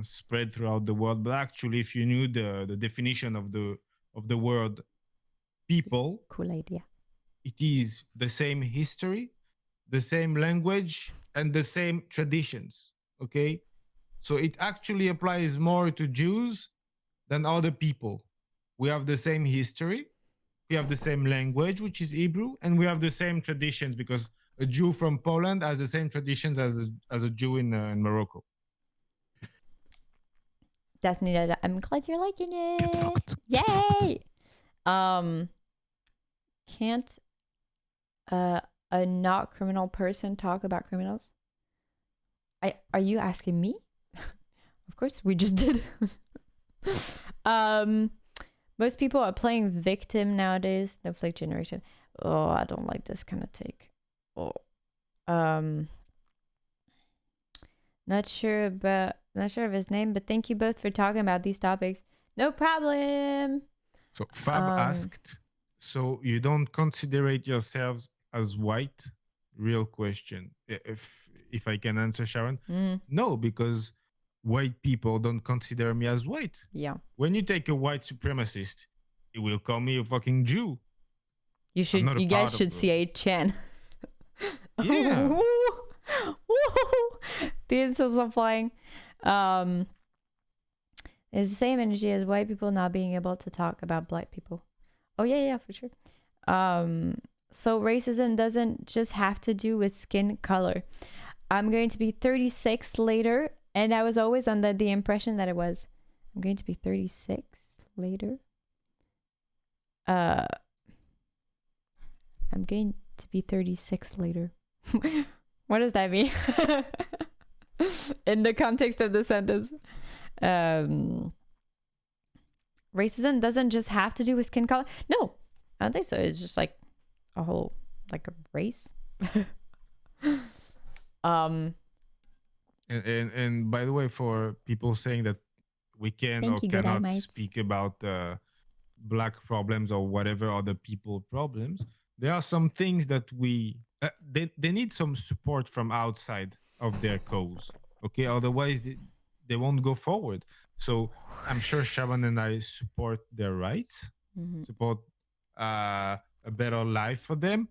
spread throughout the world, but actually, if you knew the definition of the word people, cool idea. It is the same history, the same language, and the same traditions. Okay, so it actually applies more to Jews than other people. We have the same history, we have the same language, which is Hebrew, and we have the same traditions, because a Jew from Poland has the same traditions as a Jew in Morocco. That's neat. I'm glad you're liking it. Yay! Can't a not criminal person talk about criminals? Are you asking me? Of course, we just did. Most people are playing victim nowadays. Snowflake generation. Oh, I don't like this kind of take. Oh, not sure of his name, but thank you both for talking about these topics. No problem. So Fab asked, so you don't consider yourselves as white? Real question. If I can answer, Sharon. No, because white people don't consider me as white. Yeah. When you take a white supremacist, he will call me a fucking Jew. You guys should see 8chan. Yeah. The insults are flying. It's the same energy as white people not being able to talk about black people. Oh yeah, for sure. So racism doesn't just have to do with skin color. I'm going to be 36 later, and I was always under the impression that it was. I'm going to be 36 later. I'm going to be 36 later. What does that mean? In the context of the sentence. Racism doesn't just have to do with skin color. No, I don't think so. It's just like a whole, like a race. And by the way, for people saying that we can or cannot speak about black problems or whatever other people problems, there are some things that we they need some support from outside of their cause. Okay, otherwise they won't go forward. So I'm sure Sharon and I support their rights, support a better life for them.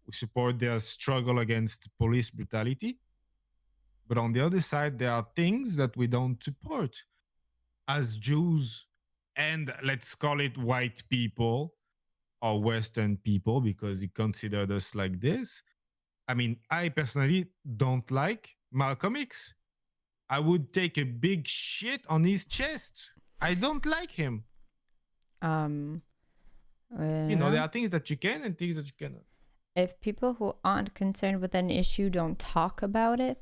We support their struggle against police brutality. But on the other side, there are things that we don't support as Jews and let's call it white people or Western people because he considered us like this. I mean, I personally don't like Malcolm X. I would take a big shit on his chest. I don't like him. You know, there are things that you can and things that you cannot. If people who aren't concerned with an issue don't talk about it,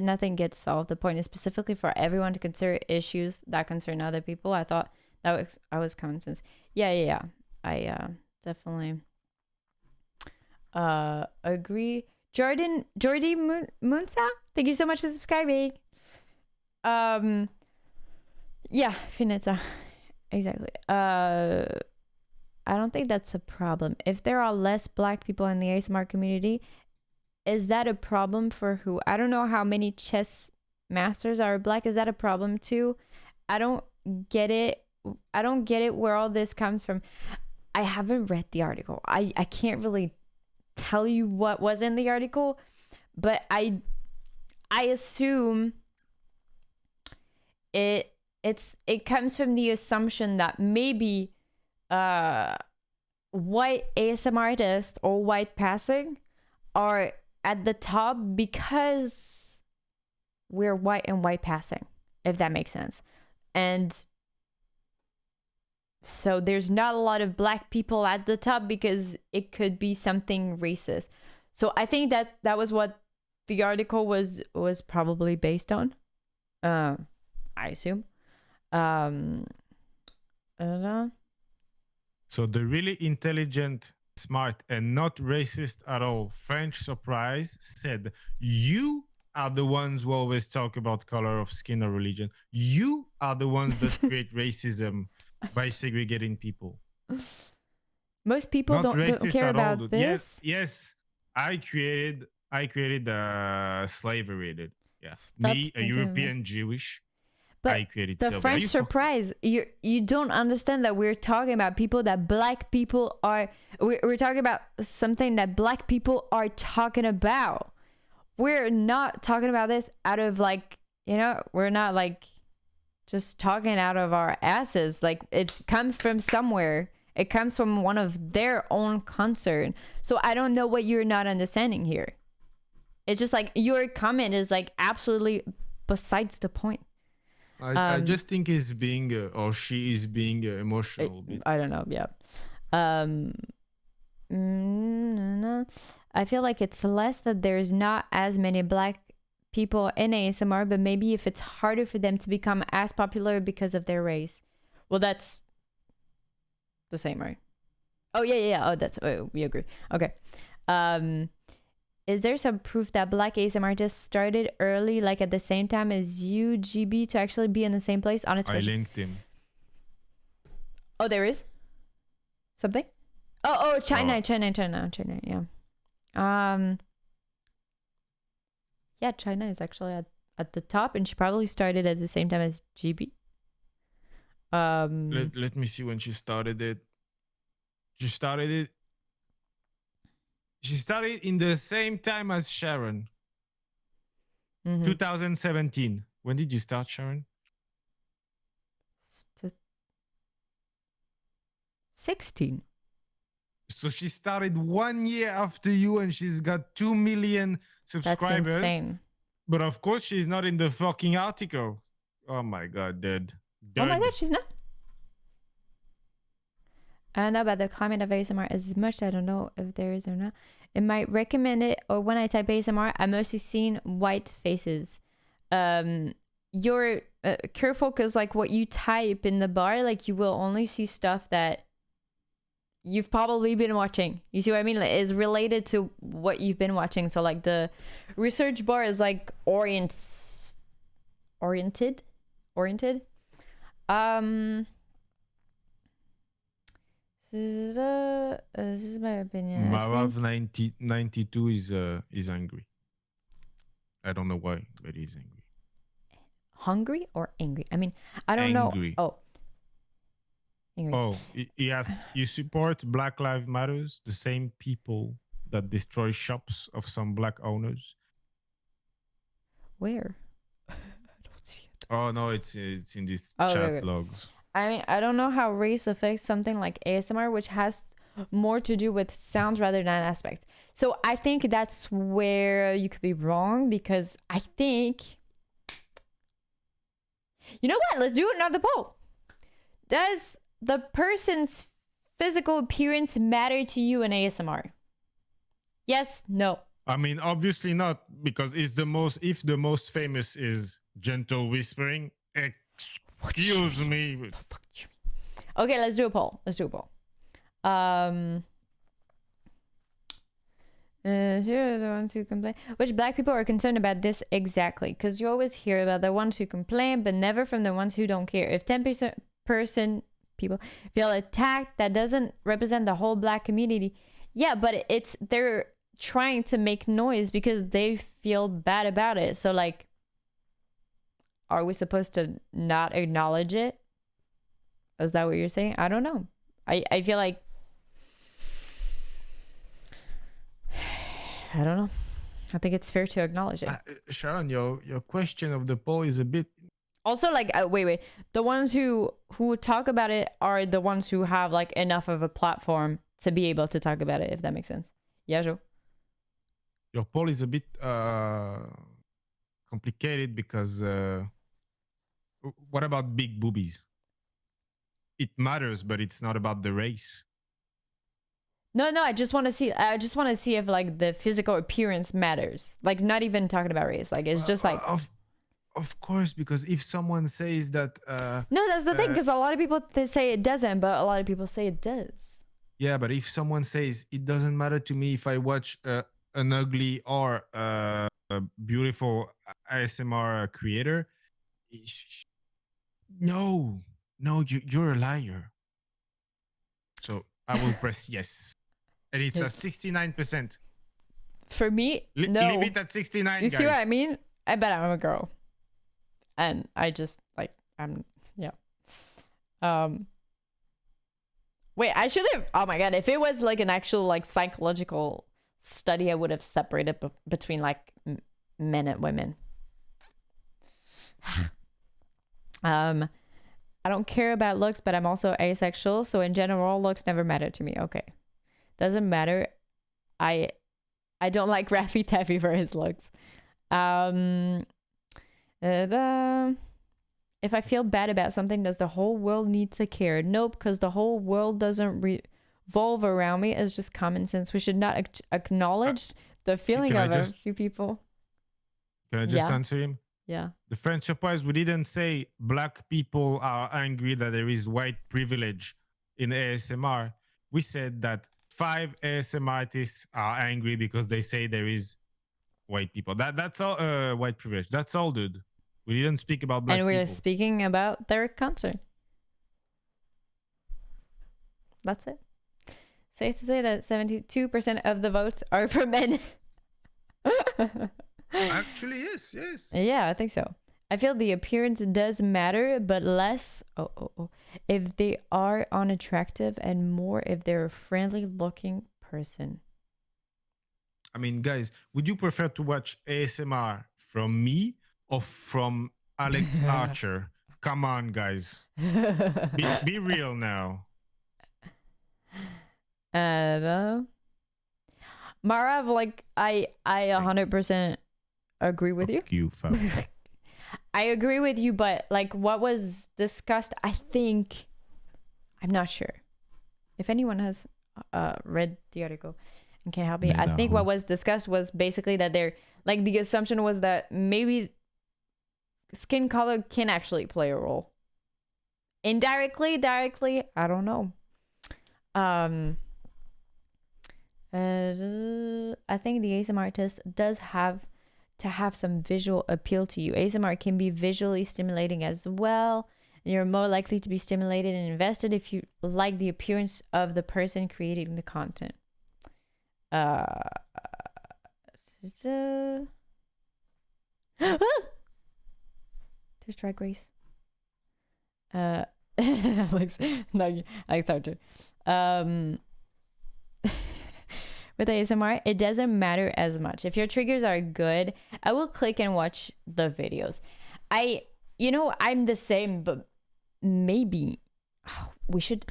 nothing gets solved. The point is specifically for everyone to consider issues that concern other people. I thought that was common sense. Yeah. I definitely agree. Jordi Munsa, thank you so much for subscribing. Yeah, Finezza. Exactly. I don't think that's a problem. If there are less black people in the ASMR community, is that a problem for who? I don't know how many chess masters are black. Is that a problem too? I don't get it. Where all this comes from. I haven't read the article. I can't really tell you what was in the article, but I assume it comes from the assumption that maybe white ASMR artists or white passing are at the top because we're white and white passing, if that makes sense. And so there's not a lot of black people at the top because it could be something racist. So I think that was what the article was probably based on. I assume. I don't know. So the really intelligent, smart, and not racist at all French surprise said, "You are the ones who always talk about color of skin or religion. You are the ones that create racism by segregating people." Most people don't care about this. Yes. I created slavery. Yeah, Stop me, a European Jewish. But I created the French surprise, you don't understand that we're talking about people that black people are. We're talking about something that black people are talking about. We're not talking about this out of like, we're not like just talking out of our asses. Like it comes from somewhere. It comes from one of their own concern. So I don't know what you're not understanding here. It's just like your comment is like absolutely besides the point. I just think he's being or she is being emotional. I don't know. Yeah. No. I feel like it's less that there's not as many black people in ASMR, but maybe if it's harder for them to become as popular because of their race. Well, that's the same, right? Oh yeah. We agree. Okay. Is there some proof that black ASMR artists started early, like at the same time as UGB, to actually be in the same place? Honest question. I linked him. Oh, there is something. Oh, China. Yeah. Yeah, China is actually at the top, and she probably started at the same time as GB. Let me see when she started it. She started in the same time as Sharon. 2017. When did you start, Sharon? 16. So she started 1 year after you, and she's got 2 million subscribers. That's insane. But of course, she's not in the fucking article. Oh my god, dude. Oh my god, she's not. I don't know about the climate of ASMR as much. I don't know if there is or not. It might recommend it, or when I type ASMR, I mostly seen white faces. You're careful because like what you type in the bar, like you will only see stuff that you've probably been watching. You see what I mean? Like, it's related to what you've been watching. So like the research bar is like oriented. This is my opinion. Marav 92 is angry. I don't know why, but he's angry. Hungry or angry? I mean, I don't angry. know. Oh. Angry. Oh, he asked, you support Black Lives Matters, the same people that destroy shops of some black owners? Where? I don't see it. Oh no, it's in these chat logs. I mean, I don't know how race affects something like ASMR, which has more to do with sounds rather than aspects. So I think that's where you could be wrong, because I think... You know what? Let's do another poll. Does the person's physical appearance matter to you in ASMR? Yes, no. I mean, obviously not, because if the most famous is gentle whispering, excuse me. Okay, let's do a poll. You're the ones who complain. Which black people are concerned about this exactly? Because you always hear about the ones who complain, but never from the ones who don't care. If 10% people feel attacked, that doesn't represent the whole black community. Yeah, but they're trying to make noise because they feel bad about it. So like, are we supposed to not acknowledge it? Is that what you're saying? I don't know. I feel like, I don't know. I think it's fair to acknowledge it. Sharon, your question of the poll is a bit... Also, like, wait. The ones who talk about it are the ones who have, like, enough of a platform to be able to talk about it, if that makes sense. Yeah, Joe? Your poll is a bit complicated because... what about big boobies? It matters, but it's not about the race. No, I just want to see if like the physical appearance matters. Like, not even talking about race. Like, it's just like... Of course, because if someone says that... no, that's the thing, because a lot of people say it doesn't, but a lot of people say it does. Yeah, but if someone says, it doesn't matter to me if I watch an ugly or a beautiful ASMR creator, no, you're a liar. So I will press yes. And it's a 69%. For me, no. Leave it at 69, You guys. see what I mean? I bet I'm a girl. And I just, like, yeah. Wait, I should have, oh my god, if it was, like, an actual, like, psychological study, I would have separated between, like, men and women. I don't care about looks, but I'm also asexual, so in general, looks never matter to me. Okay. Doesn't matter. I don't like Raffy Taffy for his looks. If I feel bad about something, does the whole world need to care? Nope, because the whole world doesn't revolve around me. It's just common sense. We should not acknowledge the feeling of a few people. Can I just answer him? Yeah. The French surprise, we didn't say black people are angry that there is white privilege in ASMR. We said that 5 ASMR artists are angry because they say there is white people. That's all. White privilege. That's all, dude. We didn't speak about black people. And we're speaking about their concert. That's it. Safe to say that 72% of the votes are for men. Actually, yes. Yeah, I think so. I feel the appearance does matter, but less if they are unattractive, and more if they're a friendly looking person. I mean, guys, would you prefer to watch ASMR from me or from Alex Archer? Come on, guys. Be real now. Marav, like I 100% agree with you. You fam. I agree with you, but like what was discussed, I think, I'm not sure. If anyone has read the article and can help me, I think what was discussed was basically that they're like the assumption was that maybe skin color can actually play a role. Indirectly, directly, I don't know. I think the ASMR artist does have to have some visual appeal to you. ASMR can be visually stimulating as well. You're more likely to be stimulated and invested if you like the appearance of the person creating the content. There's Drag Race. Alex Archer. With ASMR, it doesn't matter as much. If your triggers are good, I will click and watch the videos. I'm the same, but maybe we should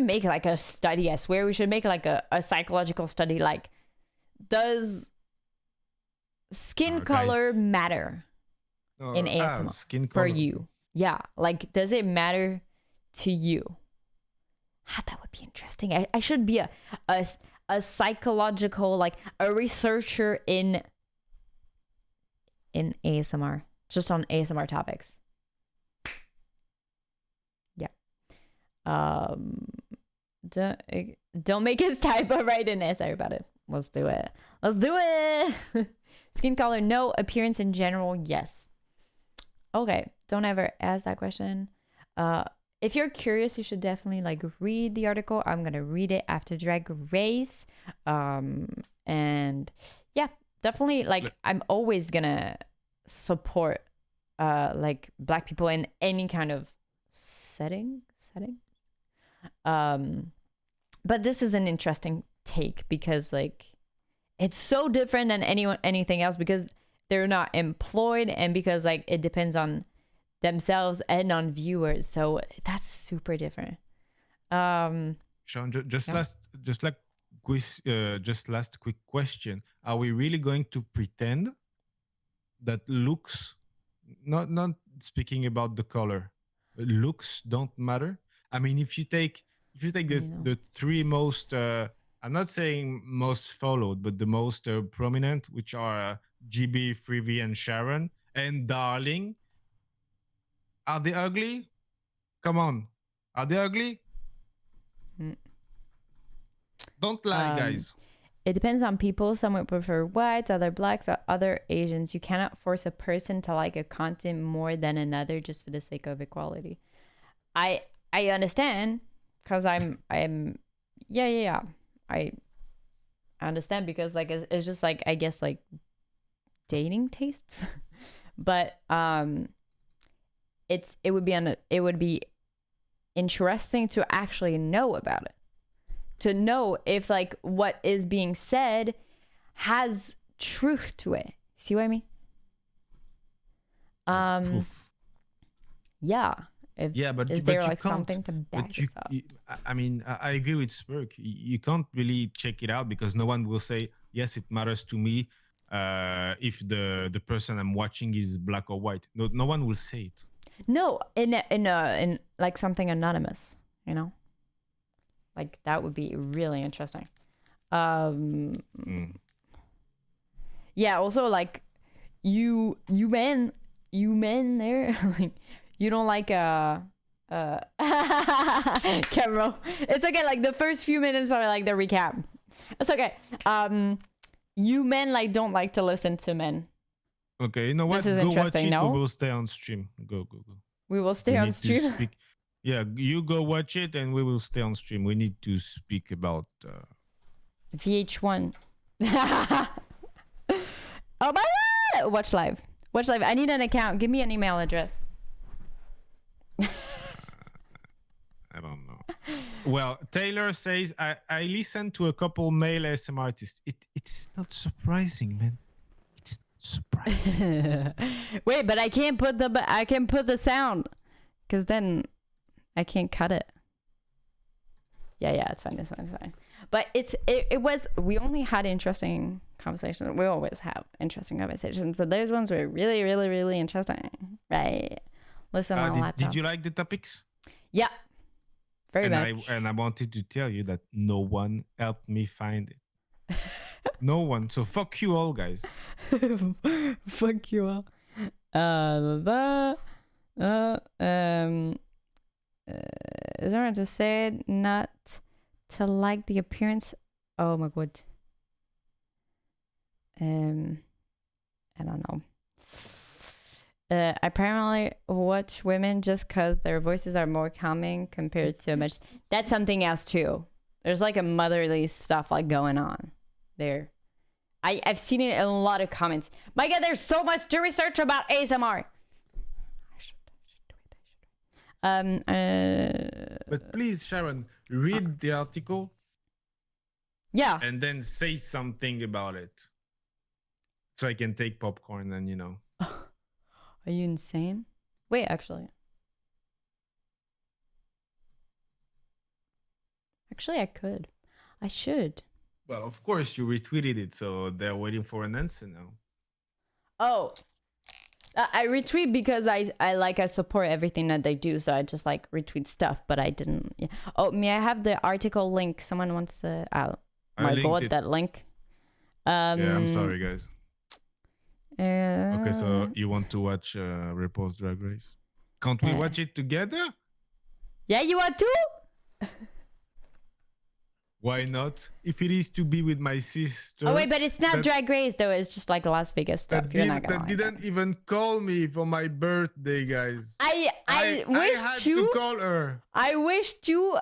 make like a study. I swear we should make like a psychological study. Like, does skin color matter in ASMR skin for color. you? Yeah, like, does it matter to you? That would be interesting. I should be a psychological, like a researcher in ASMR, just on ASMR topics. Yeah. Don't make us typo right in there. Sorry about it. Let's do it. Skin color, no. Appearance in general, yes. Okay, don't ever ask that question. If you're curious, you should definitely like read the article. I'm gonna read it after Drag Race. And yeah, definitely like I'm always gonna support like Black people in any kind of setting. But this is an interesting take because like it's so different than anything else because they're not employed and because like it depends on themselves and on viewers, so that's super different. Sean, last quick question: are we really going to pretend that looks, not speaking about the color, looks don't matter? I mean, if you take the three most I'm not saying most followed, but the most prominent, which are GB, Freevee, and Sharon, and Darling. Are they ugly? Come on. Are they ugly? Don't lie, guys. It depends on people. Some would prefer whites, other blacks, other Asians. You cannot force a person to like a content more than another just for the sake of equality. I understand because I'm yeah. I understand because like it's just like I guess like dating tastes, but it would be interesting to actually know about it, to know if like what is being said has truth to it. See what I mean? Proof. Yeah. But is there like something to back this up? I mean, I agree with Spurk. You can't really check it out because no one will say yes, it matters to me if the person I'm watching is black or white. No one will say it. No, in like something anonymous, you know, like that would be really interesting. Yeah. Also, like you men there, like you don't like camera. It's okay. Like the first few minutes are like the recap. It's okay. You men like don't like to listen to men. Okay, you know what? This is go watch interesting, it. no? We will stay on stream. Go. We will stay on stream. Yeah, you go watch it and we will stay on stream. We need to speak about VH1. Oh my god! Watch live. I need an account. Give me an email address. I don't know. Well, Taylor says I listened to a couple male ASMR artists. It's not surprising, man. It's not surprising. Wait, but I can put the sound, because then I can't cut it. Yeah, it's fine. It's fine. But it was, we only had interesting conversations. We always have interesting conversations, but those ones were really, really, really interesting. Right. Listen on laptop. Did you like the topics? Yeah. Very much. And I wanted to tell you that no one helped me find it. No one. So fuck you all, guys. Fuck you all. Is there to say not to like the appearance? Oh my god. I don't know. Apparently watch women just because their voices are more calming compared to much. That's something else too. There's like a motherly stuff like going on there. I've seen it in a lot of comments. My god, there's so much to research about ASMR. But please, Sharon, read the article. Yeah. And then say something about it. So I can take popcorn and, you know. Are you insane? Wait, actually. Actually, I could. I should. Well, of course, you retweeted it, so they're waiting for an answer now. Oh. I retweet because I support everything that they do, so I just like retweet stuff, but I didn't. Yeah. Oh, may I have the article link? Someone wants to. My god, that link. Yeah, I'm sorry, guys. Okay, so you want to watch RuPaul's Drag Race? Can't we watch it together? Yeah, you want to? Why not? If it is to be with my sister. Oh wait, but it's not Drag Race though. It's just like Las Vegas stuff. You're not gonna that didn't even call me for my birthday, guys. I wished had you. to call her. I wished you.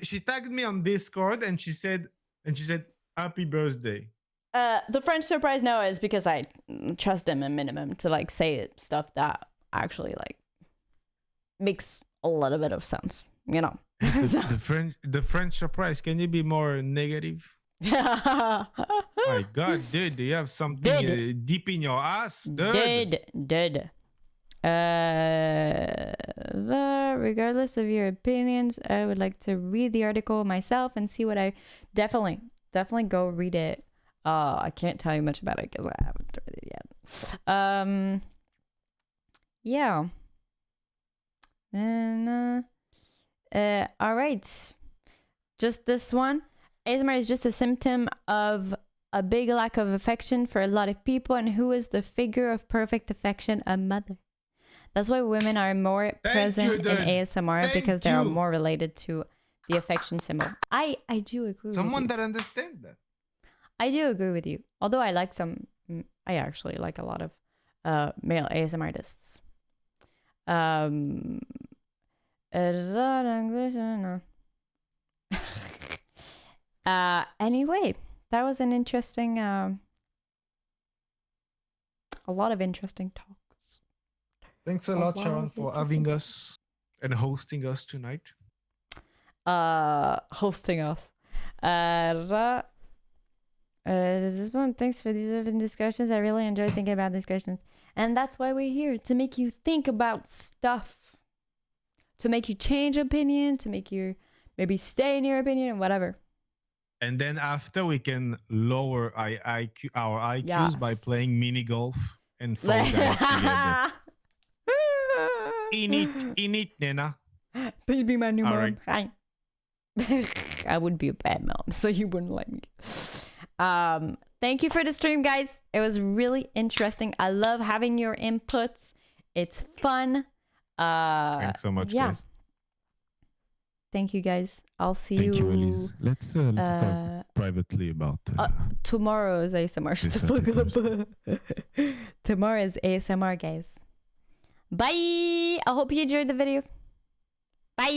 She tagged me on Discord and she said happy birthday. The French surprise no is because I trust them a minimum to like say stuff that actually like makes a little bit of sense, you know. The French surprise. Can you be more negative? My God, dude, do you have something deep in your ass, dude? Did. Regardless of your opinions, I would like to read the article myself and see what I definitely go read it. I can't tell you much about it because I haven't read it yet. Yeah. And all right. Just this one. ASMR is just a symptom of a big lack of affection for a lot of people. And who is the figure of perfect affection? A mother. That's why women are more present in ASMR because they are more related to the affection symbol. I do agree. Someone that understands that. I do agree with you. Although I actually like a lot of male ASMR artists. Anyway, that was an interesting, a lot of interesting talks. Thanks a lot, Sharon, for having us and hosting us tonight. Hosting us. This one, thanks for these open discussions. I really enjoy thinking about discussions. And that's why we're here, to make you think about stuff. To make you change opinion, to make you maybe stay in your opinion, whatever. And then after we can lower our IQs by playing mini golf and Fall Guys together. In it, Nena. Please be my new mom. Right. I would be a bad mom, so you wouldn't like me. Thank you for the stream, guys. It was really interesting. I love having your inputs. It's fun. Thanks so much, guys. Thank you, guys. I'll see you. Thank you, Elise. Let's talk privately about tomorrow's ASMR. Tomorrow is ASMR, guys. Bye. I hope you enjoyed the video. Bye.